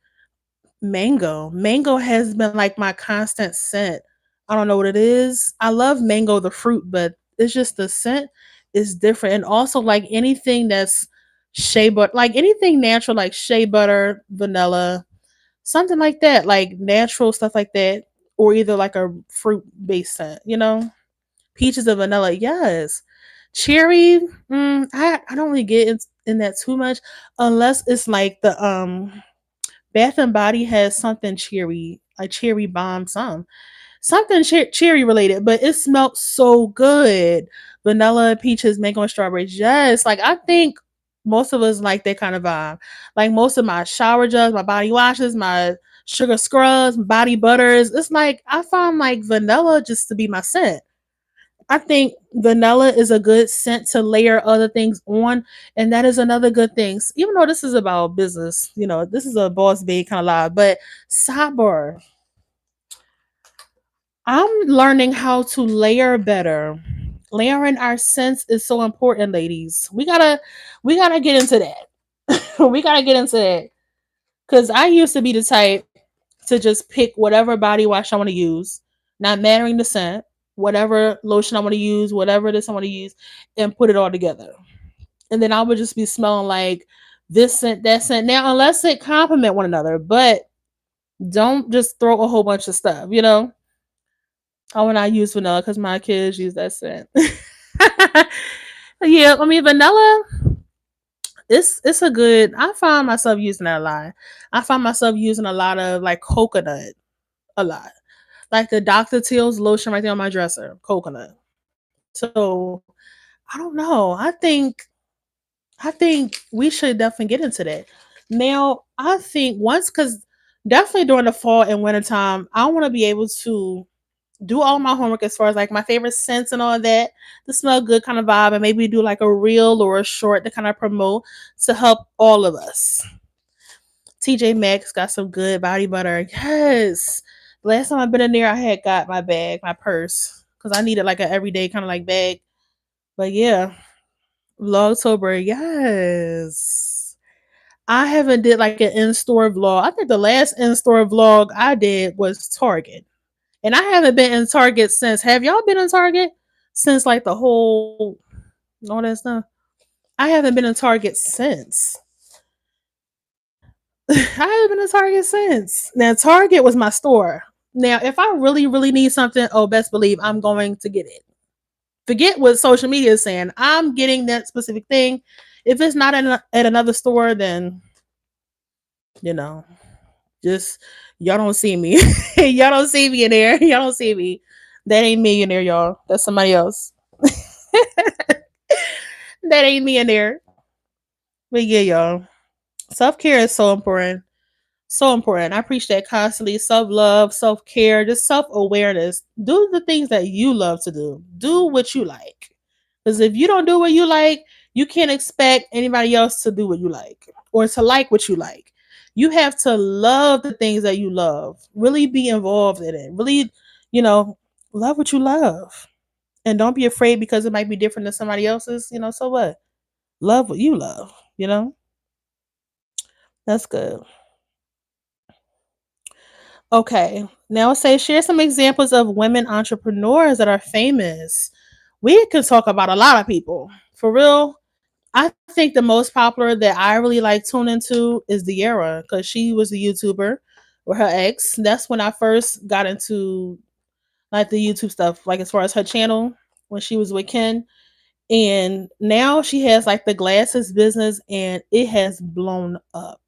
mango. Mango has been like my constant scent. I don't know what it is. I love mango, the fruit, but it's just the scent is different. And also like anything that's shea butter, like anything natural, like shea butter, vanilla, something like that, like natural stuff like that, or either like a fruit based scent, peaches and vanilla. Yes. Cherry, I don't really get in that too much unless it's like the Bath and Body has something cherry, like cherry bomb, something cherry related, but it smelled so good. Vanilla, peaches, mango, and strawberries. Yes, like I think most of us like that kind of vibe. Like most of my shower gels, my body washes, my sugar scrubs, body butters. It's like I find like vanilla just to be my scent. I think vanilla is a good scent to layer other things on, and that is another good thing. Even though this is about business, this is a boss babe kind of live, but sidebar, I'm learning how to layer better. Layering our scents is so important, ladies. We gotta get into that. We gotta get into that because I used to be the type to just pick whatever body wash I want to use, not mattering the scent, whatever lotion I want to use, whatever this I want to use, and put it all together. And then I would just be smelling like this scent, that scent. Now, unless it complement one another, but don't just throw a whole bunch of stuff. I would not use vanilla because my kids use that scent. Yeah, I mean vanilla. It's a good. I find myself using that a lot. I find myself using a lot of like coconut a lot. Like the Dr. Teal's lotion right there on my dresser, coconut. So I don't know. I think we should definitely get into that. Now, I think once because definitely during the fall and winter time, I want to be able to. do all my homework as far as like my favorite scents and all that, the smell good kind of vibe, and maybe do like a reel or a short to kind of promote to help all of us. TJ Maxx got some good body butter. Yes. Last time I've been in there, I had got my bag, my purse, because I needed like an everyday kind of like bag. But yeah, Vlogtober, yes. I haven't did like an in-store vlog. I think the last in-store vlog I did was Target. And I haven't been in Target since. Have y'all been in Target since like the whole all that stuff? I haven't been in Target since. I haven't been in Target since. Now Target was my store. Now, if I really, really need something, oh, best believe I'm going to get it. Forget what social media is saying. I'm getting that specific thing. If it's not at another store, then you know, just y'all don't see me. Y'all don't see me in there. Y'all don't see me. That ain't me in there, y'all. That's somebody else. That ain't me in there. But yeah, y'all. Self care is so important. So important. I preach that constantly. Self love, self care, just self awareness. Do the things that you love to do. Do what you like. Because if you don't do what you like, you can't expect anybody else to do what you like or to like what you like. You have to love the things that you love. Really be involved in it. Really, you know, love what you love. And don't be afraid because it might be different than somebody else's. So what? Love what you love. That's good. Okay. Now say share some examples of women entrepreneurs that are famous. We can talk about a lot of people. For real, I think the most popular that I really like tune into is Diera because she was a YouTuber with her ex. That's when I first got into like the YouTube stuff, like as far as her channel when she was with Ken. And now she has like the glasses business and it has blown up.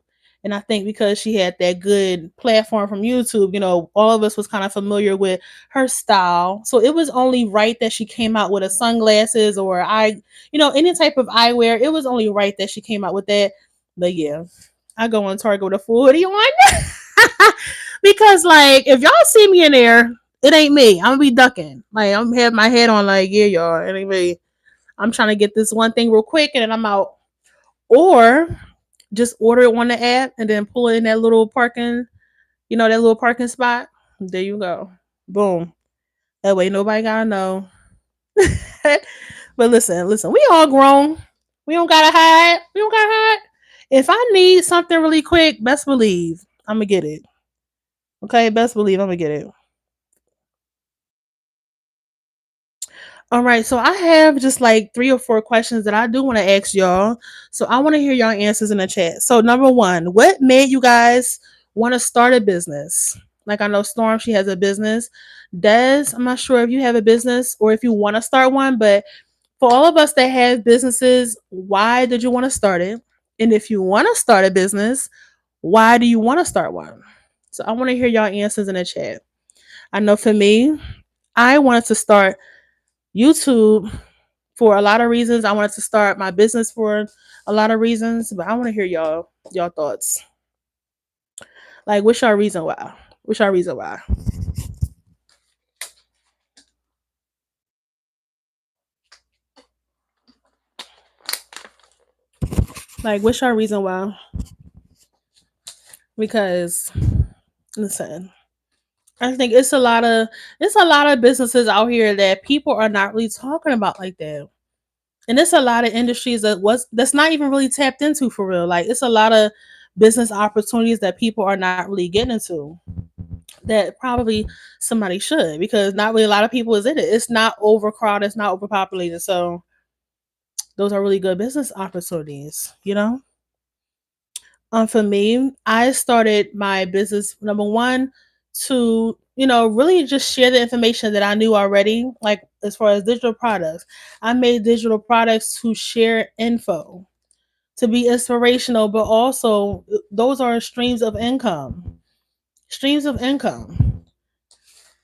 And I think because she had that good platform from YouTube, all of us was kind of familiar with her style. So it was only right that she came out with a sunglasses or any type of eyewear. It was only right that she came out with that. But yeah, I go on Target with a full hoodie on. Because like if y'all see me in there, it ain't me. I'm gonna be ducking. Like I'm have my head on like, yeah, y'all. It ain't me. I'm trying to get this one thing real quick and then I'm out. Or just order it on the app and then pull it in that little that little parking spot. There you go. Boom. That way nobody gotta know. But listen, we all grown. We don't gotta hide. We don't gotta hide. If I need something really quick, best believe I'm gonna get it. Okay, best believe I'm gonna get it. All right, so I have just like 3 or 4 questions that I do want to ask y'all. So I want to hear y'all answers in the chat. So number one, what made you guys want to start a business? Like I know Storm, she has a business. Des, I'm not sure if you have a business or if you want to start one, but for all of us that have businesses, why did you want to start it? And if you want to start a business, why do you want to start one? So I want to hear y'all answers in the chat. I know for me, I wanted to start YouTube for a lot of reasons. I wanted to start my business for a lot of reasons, but I want to hear y'all thoughts. Like, what's your reason why? What's your reason why? Like, what's your reason why? Because listen, I think it's a lot of businesses out here that people are not really talking about like that. And it's a lot of industries that's not even really tapped into for real. Like it's a lot of business opportunities that people are not really getting into that probably somebody should because not really a lot of people is in it. It's not overcrowded, it's not overpopulated. So those are really good business opportunities. For me, I started my business number one to really just share the information that I knew already, like as far as digital products. I made digital products to share info, to be inspirational, but also those are streams of income. Streams of income.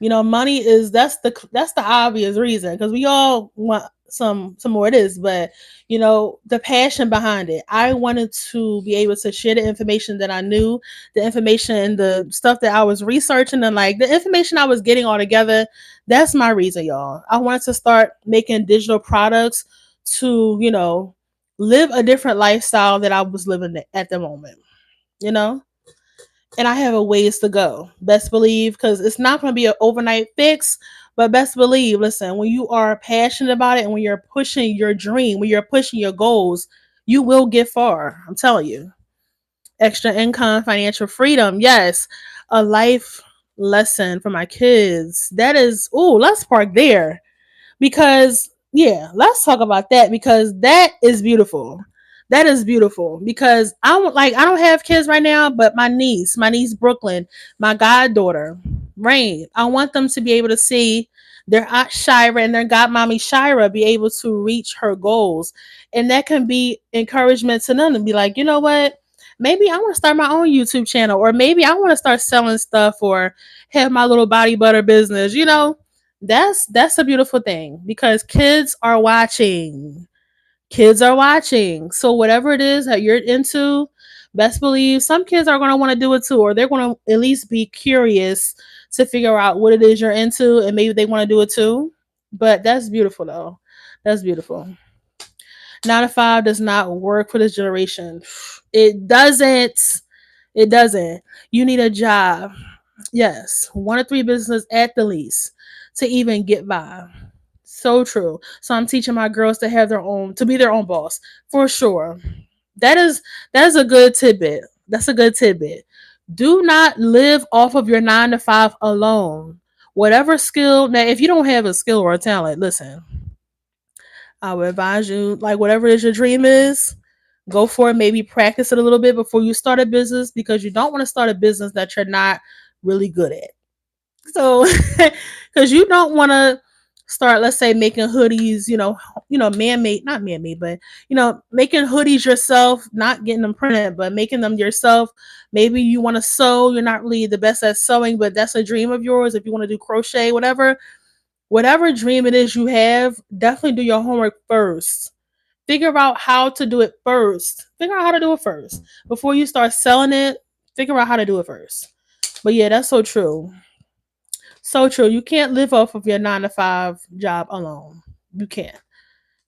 Money is that's the obvious reason because we all want some more it is, but the passion behind it. I wanted to be able to share the information that I knew, the information and the stuff that I was researching, and like the information I was getting all together. That's my reason, y'all. I wanted to start making digital products to, live a different lifestyle that I was living at the moment, you know? And I have a ways to go. Best believe, because it's not going to be an overnight fix. But best believe, listen, when you are passionate about it and when you're pushing your dream, when you're pushing your goals, you will get far. I'm telling you. Extra income, financial freedom, yes, a life lesson for my kids. That is, ooh, let's park there because yeah, let's talk about that because that is beautiful. That is beautiful because I don't have kids right now, but my niece Brooklyn, my goddaughter Rain, I want them to be able to see their aunt Shira and their godmommy Shira be able to reach her goals, and that can be encouragement to them to be like, you know what, maybe I want to start my own YouTube channel, or maybe I want to start selling stuff, or have my little body butter business. That's a beautiful thing because kids are watching. Kids are watching. So whatever it is that you're into, best believe some kids are going to want to do it too, or they're going to at least be curious to figure out what it is you're into, and maybe they want to do it too. But that's beautiful though. That's beautiful. 9 to 5 does not work for this generation. It doesn't. It doesn't. You need a job. Yes, 1 to 3 businesses at the least to even get by. So true. So I'm teaching my girls to have their own, to be their own boss for sure. That is that is a good tidbit. That's a good tidbit. Do not live off of your 9 to 5 alone. Whatever skill, now if you don't have a skill or a talent, listen, I would advise you, like whatever it is your dream is, go for it. Maybe practice it a little bit before you start a business because you don't want to start a business that you're not really good at. So, because you don't want to start, let's say, making hoodies, man-made, not man-made, but making hoodies yourself, not getting them printed, but making them yourself. Maybe you want to sew. You're not really the best at sewing, but that's a dream of yours. If you want to do crochet, whatever dream it is you have, definitely do your homework first. Figure out how to do it first. Figure out how to do it first before you start selling it. Figure out how to do it first. But yeah, that's so true. So true. You can't live off of your 9 to 5 job alone. You can't.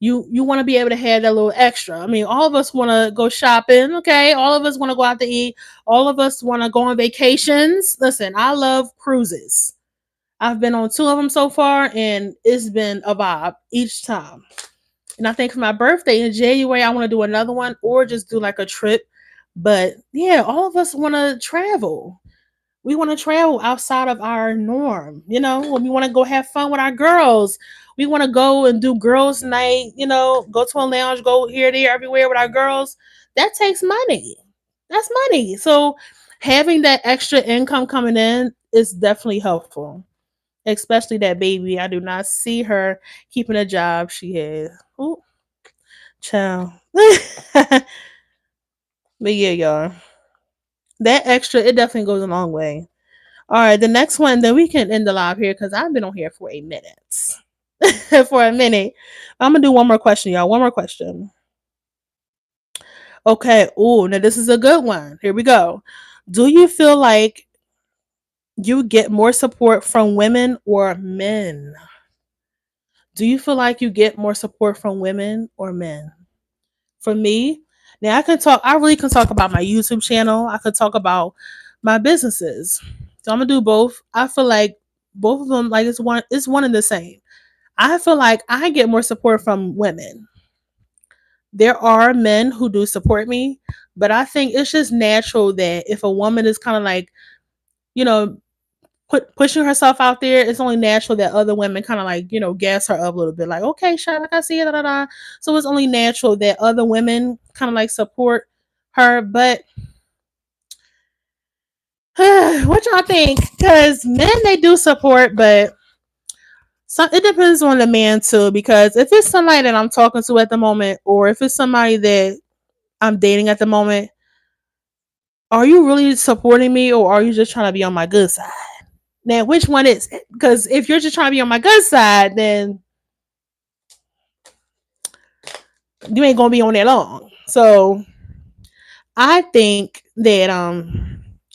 You want to be able to have that little extra. I mean, all of us want to go shopping, okay? All of us want to go out to eat. All of us want to go on vacations. Listen, I love cruises. I've been on 2 of them so far, and it's been a vibe each time. And I think for my birthday in January, I want to do another one or just do like a trip. But yeah, all of us want to travel. We want to travel outside of our norm, when we want to go have fun with our girls. We want to go and do girls' night, go to a lounge, go here, there, everywhere with our girls. That takes money. That's money. So having that extra income coming in is definitely helpful. Especially that baby. I do not see her keeping a job she has. Ooh, child. But yeah, y'all. That extra, it definitely goes a long way. All right, the next one, then we can end the live here because I've been on here for a minute. For a minute. I'm gonna do one more question, y'all. One more question. Okay. Oh, now this is a good one. Here we go. Do you feel like you get more support from women or men? Do you feel like you get more support from women or men? For me, now I really can talk about my YouTube channel. I could talk about my businesses. So I'm gonna do both. I feel like both of them, like it's one and the same. I feel like I get more support from women. There are men who do support me, but I think it's just natural that if a woman is kind of like, you know, pushing herself out there, it's only natural that other women kind of like, gas her up a little bit, like, okay, Shad, like I see it, da, da, da. So it's only natural that other women kind of like support her. But what y'all think? Because men, they do support, but it depends on the man too. Because if it's somebody that I'm talking to at the moment, or if it's somebody that I'm dating at the moment, are you really supporting me, or are you just trying to be on my good side? Now, which one is it? Because if you're just trying to be on my good side, then You ain't gonna be on there long. So I think that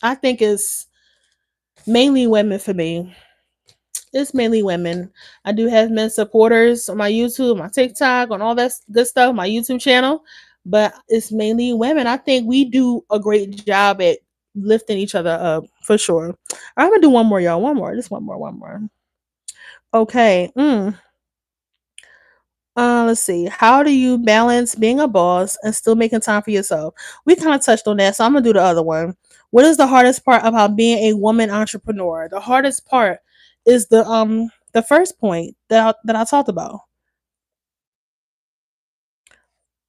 I think it's mainly women for me. It's mainly women. I do have men supporters on my YouTube, my TikTok, on all that good stuff, my YouTube channel, but it's mainly women. I think we do a great job at lifting each other up for sure. I'm gonna do one more, y'all. One more, just one more. Okay. Let's see. How do you balance being a boss and still making time for yourself? We kind of touched on that, so I'm gonna do the other one. What is the hardest part about being a woman entrepreneur? The hardest part is the first point that I talked about.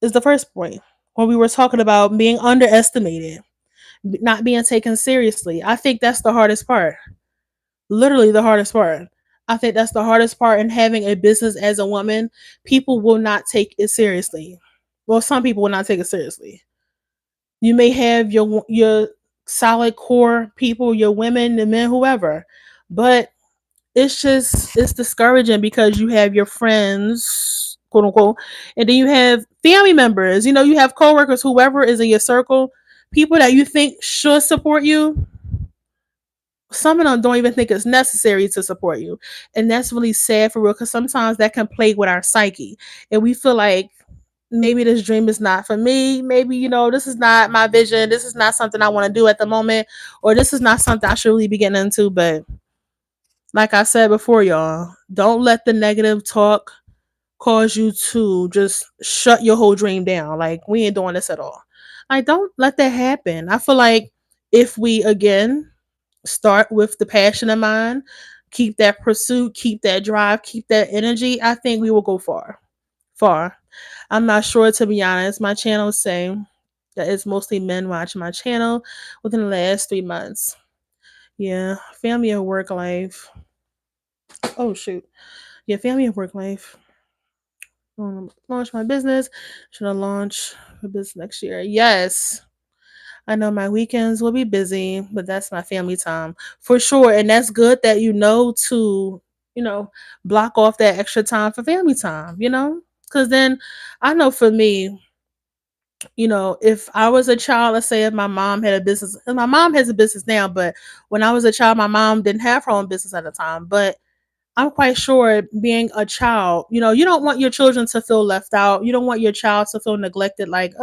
Is the first point when we were talking about being underestimated, not being taken seriously. I think that's the hardest part. Literally the hardest part. I think that's the hardest part in having a business as a woman. People will not take it seriously. Well, some people will not take it seriously. You may have your solid core people, your women, the men, whoever, but it's discouraging because you have your friends, quote unquote, and then you have family members. You know, you have coworkers, whoever is in your circle, people that you think should support you. Some of them don't even think it's necessary to support you, and that's really sad for real. Because sometimes that can play with our psyche, and we feel like maybe this dream is not for me. Maybe, this is not my vision. This is not something I want to do at the moment, or this is not something I should really be getting into. But like I said before, y'all, don't let the negative talk cause you to just shut your whole dream down. Like, we ain't doing this at all. Like, don't let that happen. I feel like if we, again, start with the passion in mind, keep that pursuit, keep that drive, keep that energy, I think we will go far. Far. I'm not sure, to be honest. My channel say that it's mostly men watching my channel within the last 3 months. Yeah, family and work life. Oh shoot. Yeah, family and work life. Launch my business. Should I launch a business next year? Yes. I know my weekends will be busy, but that's my family time for sure. And that's good that to, you know, block off that extra time for family time. Because then I know for me, if I was a child, let's say if my mom had a business, and my mom has a business now, but when I was a child, my mom didn't have her own business at the time. But I'm quite sure being a child, you don't want your children to feel left out. You don't want your child to feel neglected, like,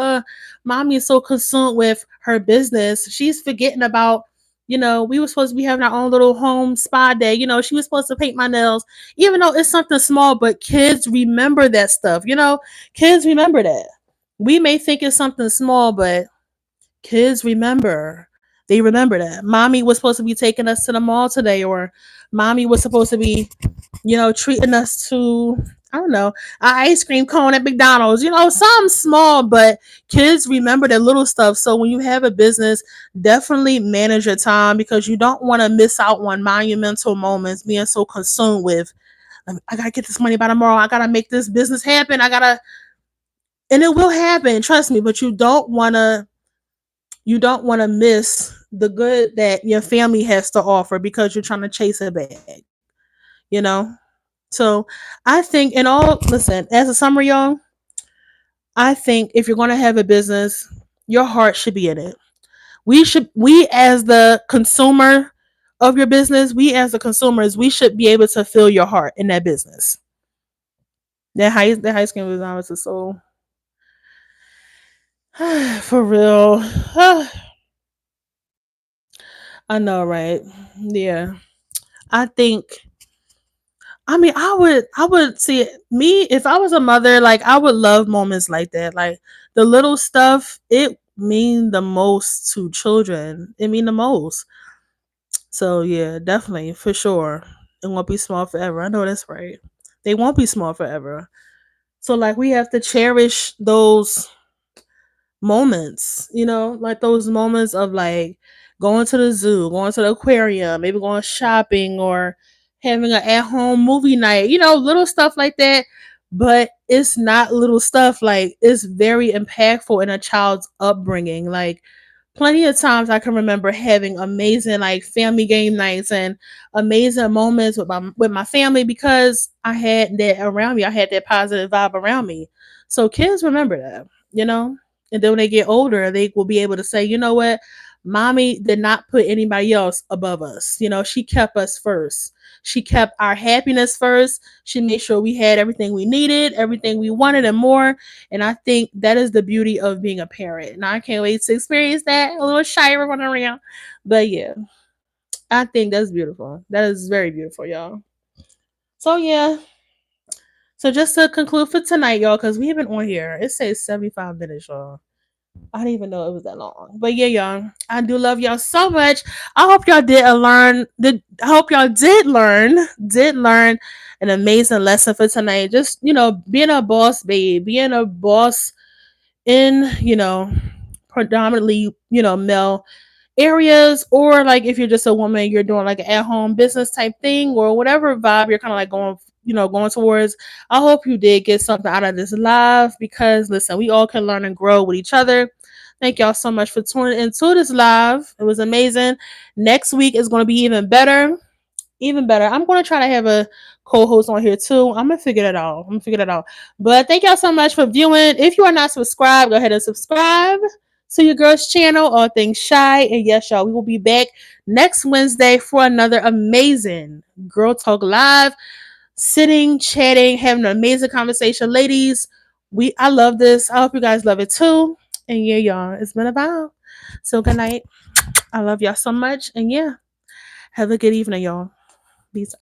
mommy is so consumed with her business. She's forgetting about, we were supposed to be having our own little home spa day. She was supposed to paint my nails, even though it's something small, but kids remember that stuff. Kids remember that. We may think it's something small, but kids remember. They remember that. Mommy was supposed to be taking us to the mall today, or mommy was supposed to be treating us to, I don't know, an ice cream cone at McDonald's. Something small, but kids remember the little stuff. So when you have a business, definitely manage your time because you don't want to miss out on monumental moments being so consumed with, I gotta get this money by tomorrow. I gotta make this business happen. And it will happen, trust me, but you don't want to miss the good that your family has to offer because you're trying to chase a bag, you know? So I think listen, as a summary, y'all, I think if you're going to have a business, your heart should be in it. We as the consumer of your business, we as the consumers, we should be able to feel your heart in that business. That high school design was so for real. I know, right? Yeah. I think I would see it, me if I was a mother, like I would love moments like that. Like the little stuff, it mean the most to children. It mean the most. So yeah, definitely for sure. It won't be small forever. I know that's right. They won't be small forever. So like we have to cherish those moments, like those moments of like going to the zoo, going to the aquarium, maybe going shopping or having an at home movie night, little stuff like that. But it's not little stuff, like it's very impactful in a child's upbringing. Like plenty of times I can remember having amazing like family game nights and amazing moments with my family because I had that around me. I had that positive vibe around me. So kids remember that, you know? And then when they get older, they will be able to say, you know what? Mommy did not put anybody else above us. You know, she kept us first. She kept our happiness first. She made sure we had everything we needed, everything we wanted, and more. And I think that is the beauty of being a parent. And I can't wait to experience that. A little shy running around. But yeah, I think that's beautiful. That is very beautiful, y'all. So yeah, so just to conclude for tonight, y'all, because we have been on here. It says 75 minutes, y'all. I didn't even know it was that long. But yeah, y'all. I do love y'all so much. I hope y'all I hope y'all did learn an amazing lesson for tonight. Just, being a boss babe, being a boss in, predominantly, male areas, or like if you're just a woman, you're doing like an at-home business type thing, or whatever vibe you're kind of like going towards. I hope you did get something out of this live, because listen, we all can learn and grow with each other. Thank y'all so much for tuning into this live. It was amazing. Next week is going to be even better. Even better. I'm going to try to have a co-host on here too. I'm going to figure that out. But thank y'all so much for viewing. If you are not subscribed, go ahead and subscribe to your girl's channel, All Things Shy. And yes, y'all, we will be back next Wednesday for another amazing Girl Talk Live. Sitting, chatting, having an amazing conversation. Ladies, I love this. I hope you guys love it too. And yeah, y'all, it's been a while. So good night. I love y'all so much. And yeah, have a good evening, y'all. Peace.